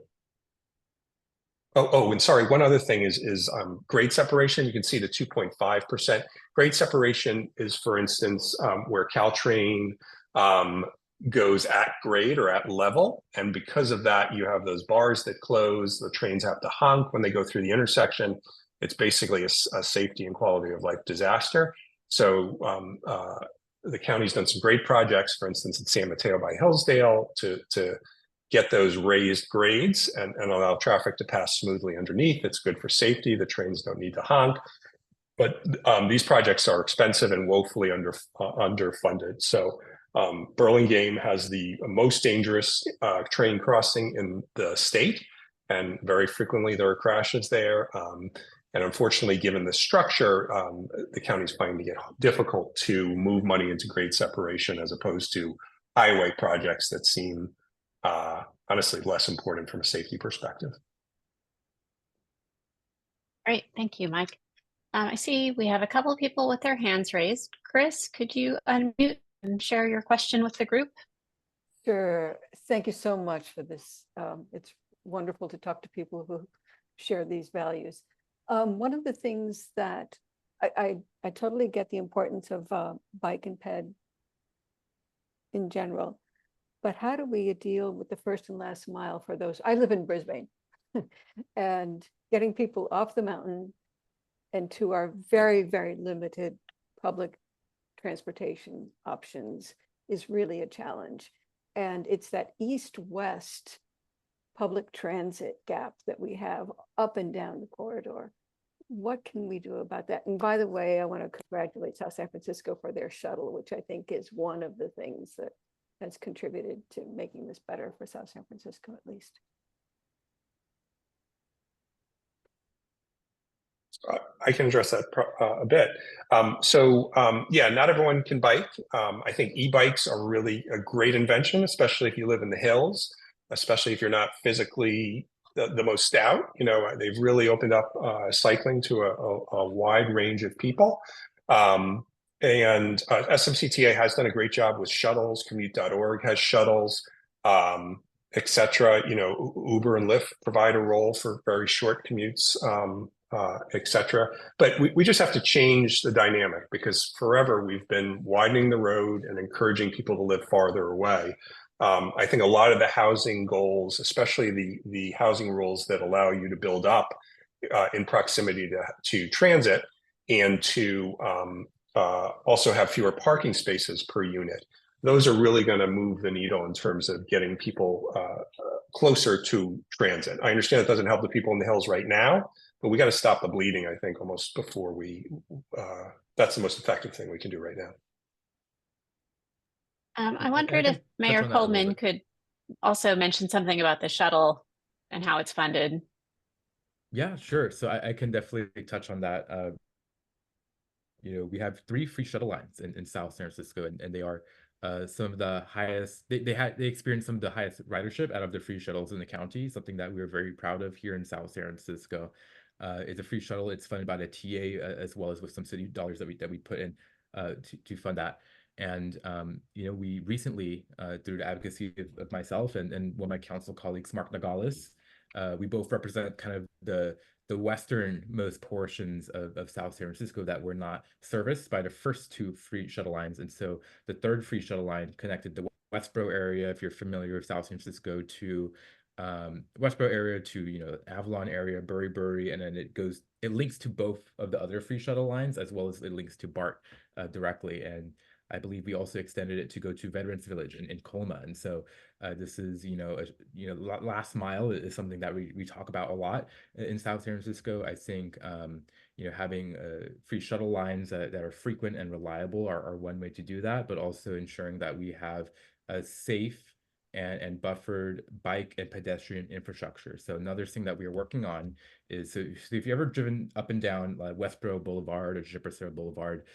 Speaker 3: Oh, and sorry, one other thing is grade separation. You can see the 2.5%. Grade separation is, for instance, where Caltrain goes at grade or at level. And because of that, you have those bars that close, the trains have to honk when they go through the intersection. It's basically a safety and quality of life disaster. So the county's done some great projects, for instance, in San Mateo by Hillsdale to get those raised grades and allow traffic to pass smoothly underneath. It's good for safety. The trains don't need to honk. But these projects are expensive and woefully underfunded. So Burlingame has the most dangerous train crossing in the state, and very frequently there are crashes there. And unfortunately, given the structure, the county's finding it difficult to move money into grade separation as opposed to highway projects that seem honestly less important from a safety perspective.
Speaker 1: Great, thank you, Mike. I see we have a couple of people with their hands raised. Chris, could you unmute and share your question with the group?
Speaker 5: Sure. Thank you so much for this. It's wonderful to talk to people who share these values. One of the things that I totally get the importance of bike and ped in general, but how do we deal with the first and last mile for those? I live in Brisbane and getting people off the mountain and to our very, very limited public transportation options is really a challenge. And it's that east-west public transit gap that we have up and down the corridor. What can we do about that? And by the way, I want to congratulate South San Francisco for their shuttle, which I think is one of the things that has contributed to making this better for South San Francisco, at least.
Speaker 3: I can address that a bit. Yeah, not everyone can bike. I think e-bikes are really a great invention, especially if you live in the hills, especially if you're not physically the most stout. You know, they've really opened up cycling to a wide range of people. And SMCTA has done a great job with shuttles. Commute.org has shuttles, etc. You know, Uber and Lyft provide a role for very short commutes. Etc. But we just have to change the dynamic, because forever we've been widening the road and encouraging people to live farther away. I think a lot of the housing goals, especially the housing rules that allow you to build up in proximity to transit and to also have fewer parking spaces per unit, those are really going to move the needle in terms of getting people closer to transit. I understand it doesn't help the people in the hills right now, but we got to stop the bleeding, I think, almost before we, that's the most effective thing we can do right now.
Speaker 1: I wondered if Mayor Coleman could also mention something about the shuttle and how it's funded.
Speaker 2: Yeah, sure. So I can definitely touch on that. You know, we have 3 free shuttle lines in South San Francisco, and they are some of the highest. They experienced some of the highest ridership out of the free shuttles in the county. Something that we are very proud of here in South San Francisco. It's a free shuttle. It's funded by the TA as well as with some city dollars that we put in to fund that. And you know, we recently, through the advocacy of myself and one of my council colleagues, Mark Nogales, we both represent kind of the westernmost portions of South San Francisco that were not serviced by the first 2 free shuttle lines. And so the 3rd free shuttle line connected the Westboro area, if you're familiar with South San Francisco, to Westboro area to, you know, Avalon area, Bury, and then it links to both of the other free shuttle lines, as well as it links to BART directly. And I believe we also extended it to go to Veterans Village in Coleman. And so this is, last mile is something that we talk about a lot in South San Francisco. I think, having free shuttle lines that are frequent and reliable are one way to do that, but also ensuring that we have a safe and buffered bike and pedestrian infrastructure. So another thing that we are working on is, so if you've ever driven up and down Westboro Boulevard or Jefferson Boulevard,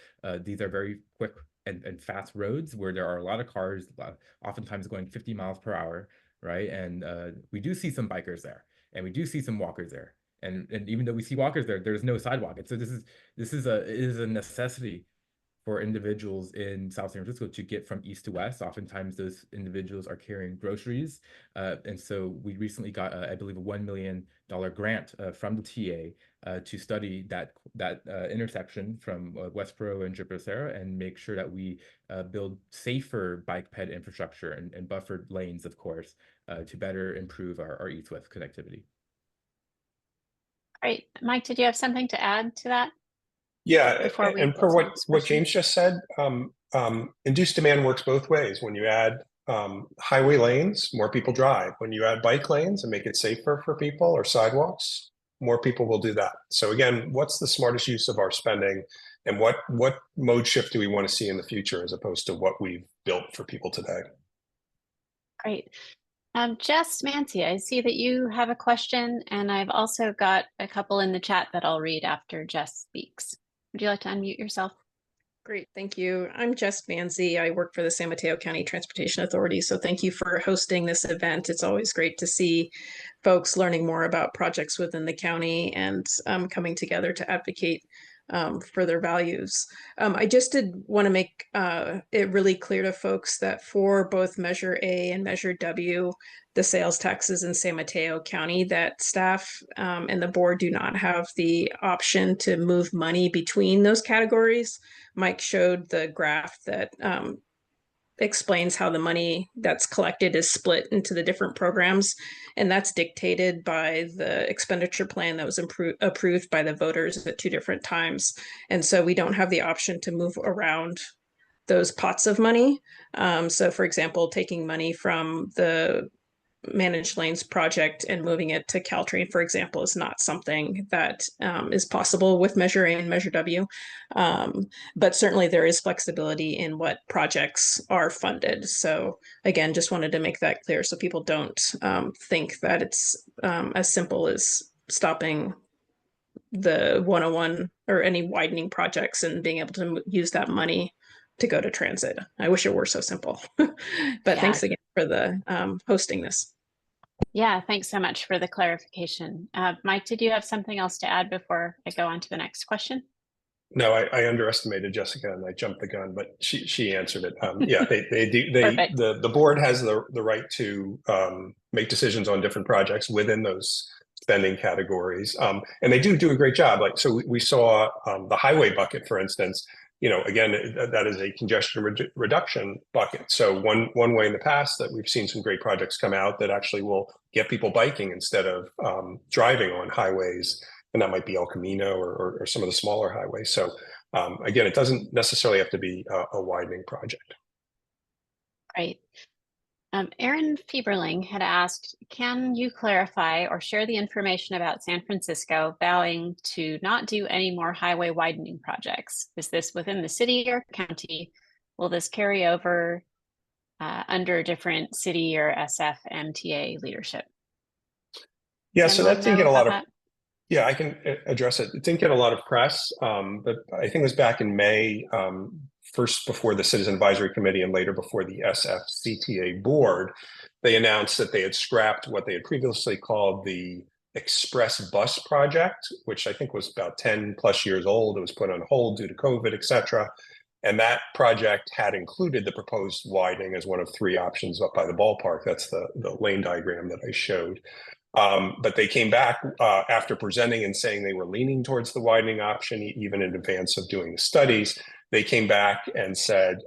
Speaker 2: these are very quick and fast roads where there are a lot of cars, oftentimes going 50 miles per hour, right? And we do see some bikers there, and we do see some walkers there. And even though we see walkers there, there's no sidewalk. And so it is a necessity for individuals in South San Francisco to get from east to west. Oftentimes those individuals are carrying groceries. And so we recently got, I believe, a $1 million grant from the TA to study that intersection from Westboro and Jupiter and make sure that we build safer bike ped infrastructure and buffered lanes, of course, to better improve our east-west connectivity.
Speaker 1: Great. Mike, did you have something to add to that?
Speaker 3: Yeah, and per what James just said, induced demand works both ways. When you add highway lanes, more people drive. When you add bike lanes and make it safer for people, or sidewalks, more people will do that. So again, what's the smartest use of our spending, and what mode shift do we want to see in the future as opposed to what we've built for people today?
Speaker 1: Great. Jess Mancy, I see that you have a question, and I've also got a couple in the chat that I'll read after Jess speaks. Would you like to unmute yourself?
Speaker 6: Great, thank you. I'm Jess Manzi. I work for the San Mateo County Transportation Authority. So thank you for hosting this event. It's always great to see folks learning more about projects within the county and coming together to advocate for their values. I just did want to make it really clear to folks that for both Measure A and Measure W, the sales taxes in San Mateo County, that staff and the board do not have the option to move money between those categories. Mike showed the graph that explains how the money that's collected is split into the different programs. And that's dictated by the expenditure plan that was approved by the voters at 2 different times. And so we don't have the option to move around those pots of money. So for example, taking money from the managed lanes project and moving it to Caltrain, for example, is not something that is possible with Measure A and Measure W. But certainly there is flexibility in what projects are funded. So again, just wanted to make that clear so people don't think that it's as simple as stopping the 101 or any widening projects and being able to use that money to go to transit. I wish it were so simple. But thanks again for the hosting this.
Speaker 1: Yeah, thanks so much for the clarification. Mike, did you have something else to add before I go on to the next question?
Speaker 3: No, I underestimated Jessica and I jumped the gun, but she answered it. Yeah, the board has the right to make decisions on different projects within those spending categories, and they do a great job. Like, so we saw the highway bucket, for instance. You know, again, that is a congestion reduction bucket. So one way in the past that we've seen some great projects come out that actually will get people biking instead of driving on highways, and that might be El Camino or some of the smaller highways. So again, it doesn't necessarily have to be a widening project.
Speaker 1: Great. Aaron Fieberling had asked, can you clarify or share the information about San Francisco vowing to not do any more highway widening projects? Is this within the city or county? Will this carry over under different city or SFMTA leadership?
Speaker 3: Yeah, so that didn't get a lot of,
Speaker 1: that?
Speaker 3: Yeah, I can address it. It didn't get a lot of press, but I think it was back in May, first before the Citizen Advisory Committee and later before the SFCTA board, they announced that they had scrapped what they had previously called the Express Bus Project, which I think was about 10 plus years old. It was put on hold due to COVID, et cetera. And that project had included the proposed widening as one of 3 options up by the ballpark. That's the lane diagram that I showed. But they came back after presenting and saying they were leaning towards the widening option, even in advance of doing the studies. They came back and said,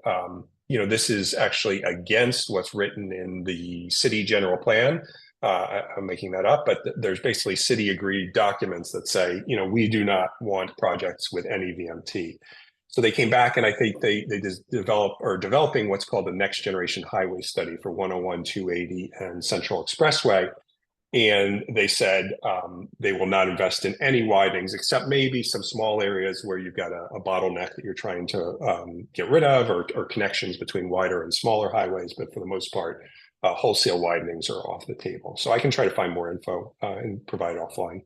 Speaker 3: you know, this is actually against what's written in the city general plan. I'm making that up, but there's basically city agreed documents that say, you know, we do not want projects with any VMT. So they came back, and I think they just developing what's called the next generation highway study for 101, 280, and Central Expressway. And they said they will not invest in any widenings, except maybe some small areas where you've got a bottleneck that you're trying to get rid of, or connections between wider and smaller highways. But for the most part, wholesale widenings are off the table. So I can try to find more info and provide offline.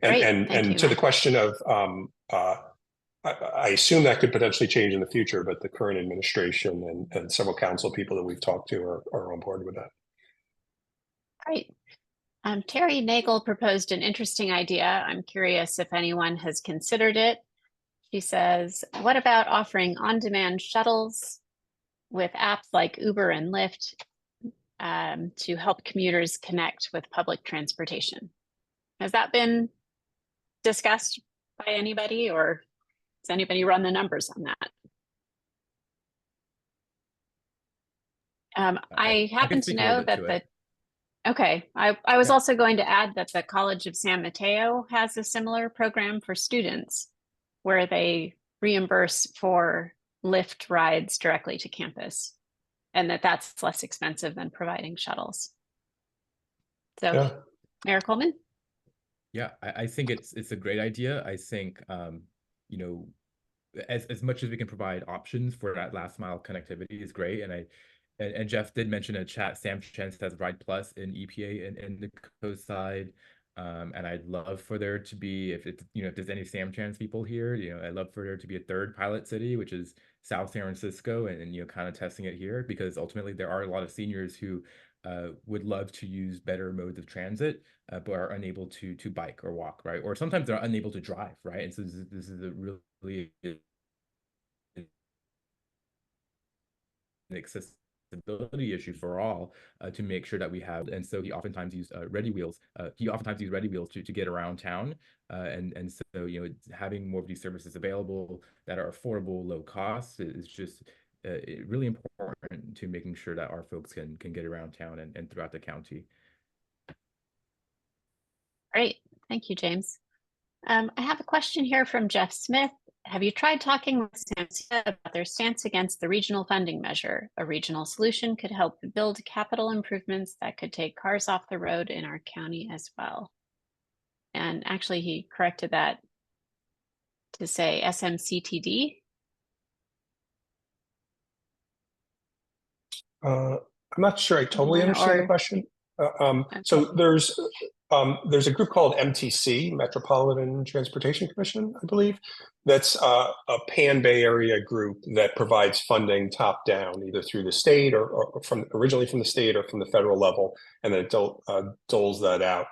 Speaker 3: And to the question of, I assume that could potentially change in the future, but the current administration and several council people that we've talked to are on board with that.
Speaker 1: Great. Terry Nagel proposed an interesting idea. I'm curious if anyone has considered it. She says, what about offering on-demand shuttles with apps like Uber and Lyft to help commuters connect with public transportation? Has that been discussed by anybody, or does anybody run the numbers on that? I happen to know that okay, I was also going to add that the College of San Mateo has a similar program for students where they reimburse for Lyft rides directly to campus, and that's less expensive than providing shuttles. So, yeah. Mayor Coleman?
Speaker 2: Yeah, I think it's a great idea. I think, you know, as much as we can provide options for that last mile connectivity is great. And And Jeff did mention in chat, Sam Chen says Ride Plus in EPA and the coast side. And I'd love for there to be, if it's, if there's any Sam Chance people here, I'd love for there to be a third pilot city, which is South San Francisco, and kind of testing it here, because ultimately there are a lot of seniors who would love to use better modes of transit, but are unable to bike or walk, right? Or sometimes they're unable to drive, right? And so this is a really accessibility issue for all, to make sure that we have. And so he oftentimes used ready wheels. To get around town, and so having more of these services available that are affordable, low cost is just really important to making sure that our folks can get around town and throughout the county.
Speaker 1: Great, thank you, James. I have a question here from Jeff Smith. Have you tried talking with SAMHSA about their stance against the regional funding measure? A regional solution could help build capital improvements that could take cars off the road in our county as well. And actually, he corrected that to say SMCTD.
Speaker 3: I'm not sure I totally understand the question. So there's a group called MTC, Metropolitan Transportation Commission, I believe. That's a Pan Bay Area group that provides funding top down, either through the state or originally from the state or from the federal level, and then it doles that out.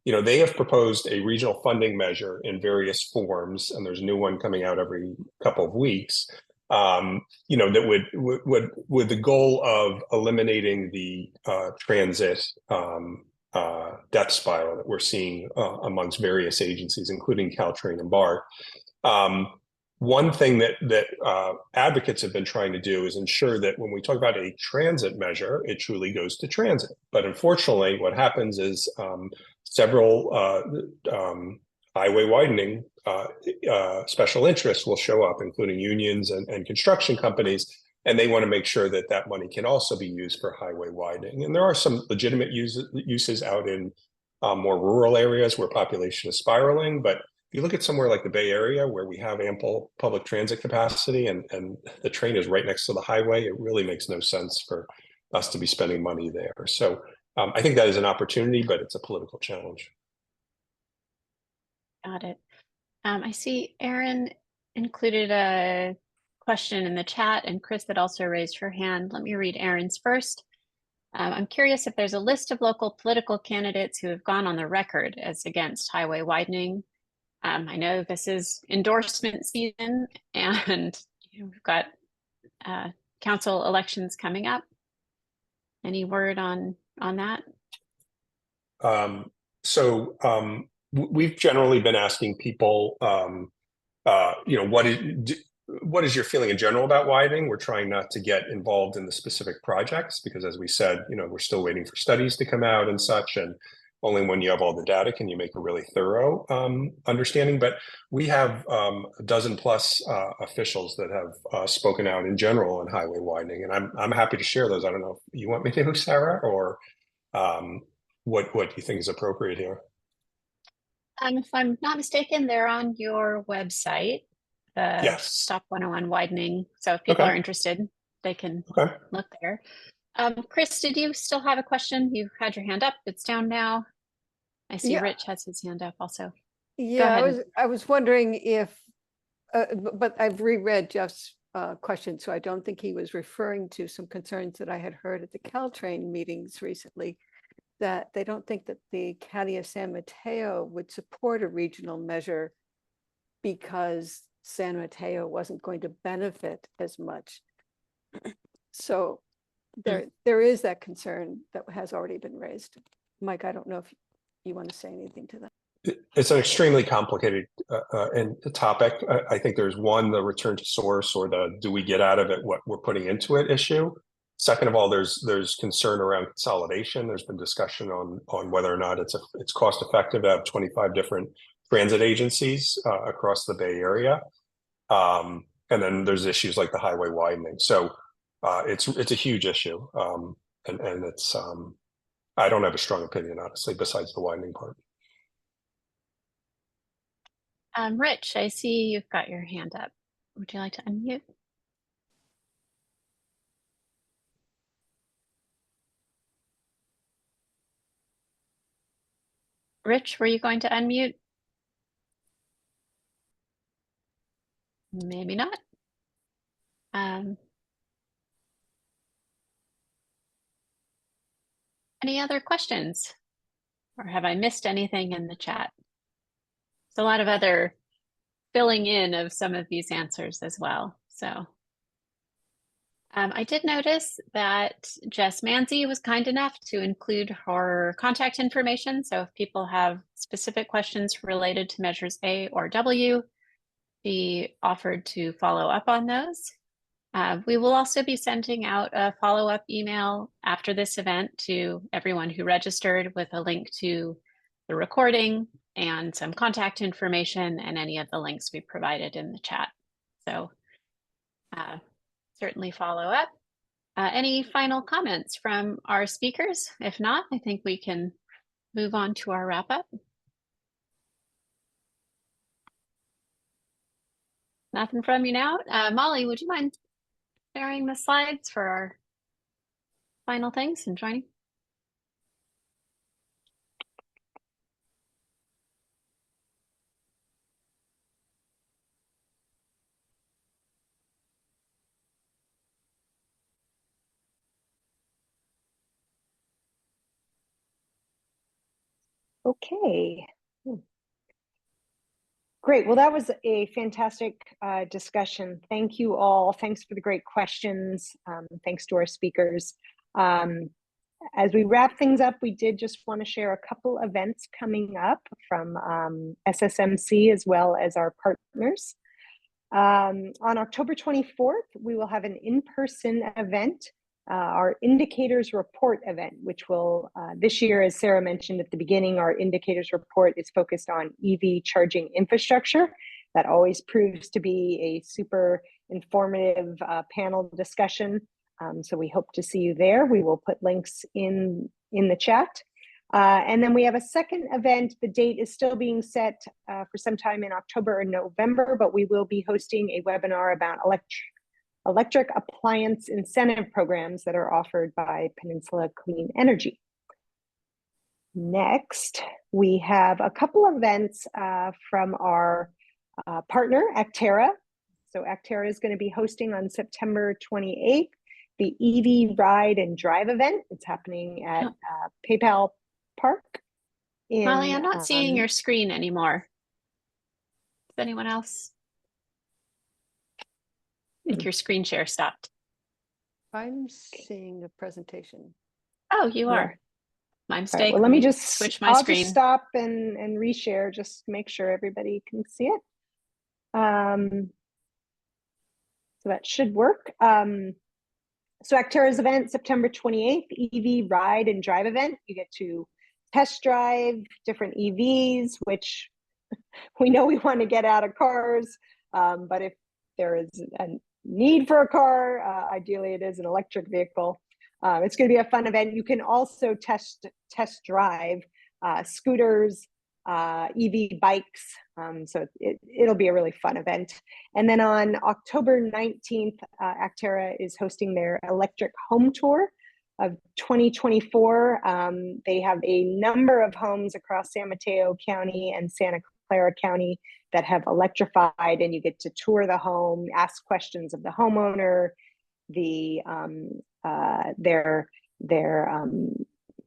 Speaker 3: They have proposed a regional funding measure in various forms, and there's a new one coming out every couple of weeks. That would with the goal of eliminating the transit death spiral that we're seeing amongst various agencies, including Caltrain and BART. One thing that advocates have been trying to do is ensure that when we talk about a transit measure, it truly goes to transit. But unfortunately, what happens is several highway widening special interests will show up, including unions and construction companies, and they want to make sure that that money can also be used for highway widening. And there are some legitimate uses out in more rural areas where population is spiraling. But if you look at somewhere like the Bay Area, where we have ample public transit capacity and the train is right next to the highway, it really makes no sense for us to be spending money there. So I think that is an opportunity, but it's a political challenge.
Speaker 1: Got it. I see Erin included a question in the chat, and Chris had also raised her hand. Let me read Erin's first. I'm curious if there's a list of local political candidates who have gone on the record as against highway widening. I know this is endorsement season, and we've got council elections coming up. Any word on that?
Speaker 3: We've generally been asking people, what is your feeling in general about widening? We're trying not to get involved in the specific projects because, as we said, we're still waiting for studies to come out and such. And only when you have all the data can you make a really thorough understanding. But we have a dozen plus officials that have spoken out in general on highway widening, and I'm happy to share those. I don't know if you want me to, Sarah, or what you think is appropriate here.
Speaker 1: If I'm not mistaken, they're on your website, the
Speaker 3: yes.
Speaker 1: Stop 101 widening. So if people are interested, they can look there. Chris, did you still have a question? You had your hand up. It's down now. I see Rich has his hand up also.
Speaker 5: Yeah, I was wondering if, but I've reread Jeff's question, so I don't think he was referring to some concerns that I had heard at the Caltrain meetings recently, that they don't think that the County of San Mateo would support a regional measure because San Mateo wasn't going to benefit as much. So there is that concern that has already been raised. Mike, I don't know if you want to say anything to that.
Speaker 3: It's an extremely complicated topic. I think there's one, the return to source, or the do we get out of it what we're putting into it issue. Second of all, there's concern around consolidation. There's been discussion on whether or not it's cost effective to have 25 different transit agencies across the Bay Area. And then there's issues like the highway widening. So it's a huge issue. And it's I don't have a strong opinion, honestly, besides the widening part.
Speaker 1: Rich, I see you've got your hand up. Would you like to unmute? Rich, were you going to unmute? Maybe not. Any other questions? Or have I missed anything in the chat? There's a lot of other filling in of some of these answers as well. So I did notice that Jess Manzi was kind enough to include her contact information. So if people have specific questions related to measures A or W, she offered to follow up on those. We will also be sending out a follow-up email after this event to everyone who registered with a link to the recording and some contact information and any of the links we provided in the chat. So certainly follow up. Any final comments from our speakers? If not, I think we can move on to our wrap up. Nothing from you now. Molly, would you mind sharing the slides for our final things and joining?
Speaker 7: Okay. Great. Well, that was a fantastic discussion. Thank you all. Thanks for the great questions. Thanks to our speakers. As we wrap things up, we did just want to share a couple events coming up from SSMC as well as our partners. On October 24th, we will have an in-person event, our indicators report event, which will this year, as Sarah mentioned at the beginning, our indicators report is focused on EV charging infrastructure. That always proves to be a super informative panel discussion. So we hope to see you there. We will put links in the chat. And then we have a second event. The date is still being set for some time in October or November, but we will be hosting a webinar about electric appliance incentive programs that are offered by Peninsula Clean Energy. Next, we have a couple of events from our partner, Actera. So Actera is going to be hosting on September 28th, the EV Ride and Drive event. It's happening at PayPal Park.
Speaker 1: Molly, I'm not seeing your screen anymore. Is anyone else? I think your screen share stopped.
Speaker 5: I'm seeing the presentation.
Speaker 1: Oh, you are. My mistake.
Speaker 7: Right, well, let me just
Speaker 1: switch my screen.
Speaker 7: Just stop and reshare, just to make sure everybody can see it. So that should work. So Actera's event, September 28th, EV Ride and Drive event. You get to test drive different EVs, which we know we want to get out of cars, but if there is a need for a car, ideally it is an electric vehicle. It's going to be a fun event. You can also test drive scooters, EV bikes. So it'll be a really fun event. And then on October 19th, Actera is hosting their electric home tour of 2024. They have a number of homes across San Mateo County and Santa Clara County that have electrified, and you get to tour the home, ask questions of the homeowner,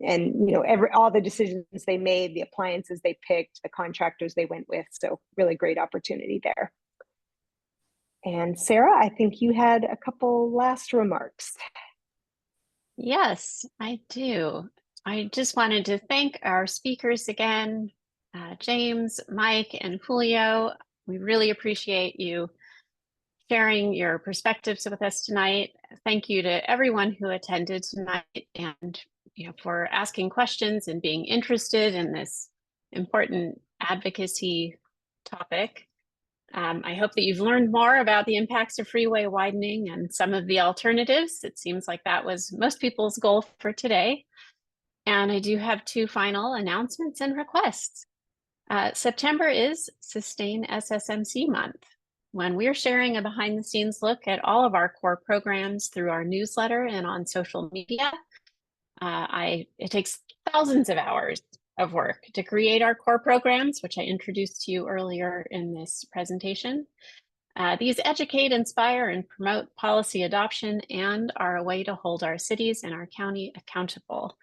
Speaker 7: and you know, all the decisions they made, the appliances they picked, the contractors they went with. So really great opportunity there. And Sarah, I think you had a couple last remarks.
Speaker 1: Yes, I do. I just wanted to thank our speakers again, James, Mike, and Julio. We really appreciate you sharing your perspectives with us tonight. Thank you to everyone who attended tonight and for asking questions and being interested in this important advocacy topic. I hope that you've learned more about the impacts of freeway widening and some of the alternatives. It seems like that was most people's goal for today. And I do have two final announcements and requests. September is Sustain SSMC month, when we're sharing a behind-the-scenes look at all of our core programs through our newsletter and on social media. It takes thousands of hours of work to create our core programs, which I introduced to you earlier in this presentation. These educate, inspire, and promote policy adoption and are a way to hold our cities and our county accountable.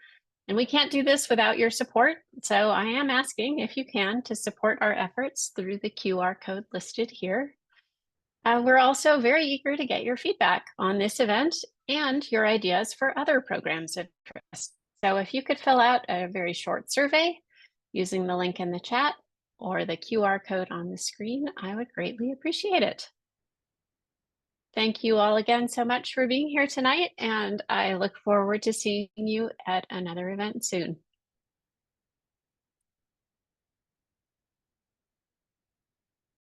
Speaker 1: And we can't do this without your support. So I am asking, if you can, to support our efforts through the QR code listed here. We're also very eager to get your feedback on this event and your ideas for other programs of interest. So if you could fill out a very short survey using the link in the chat or the QR code on the screen, I would greatly appreciate it. Thank you all again so much for being here tonight, and I look forward to seeing you at another event soon.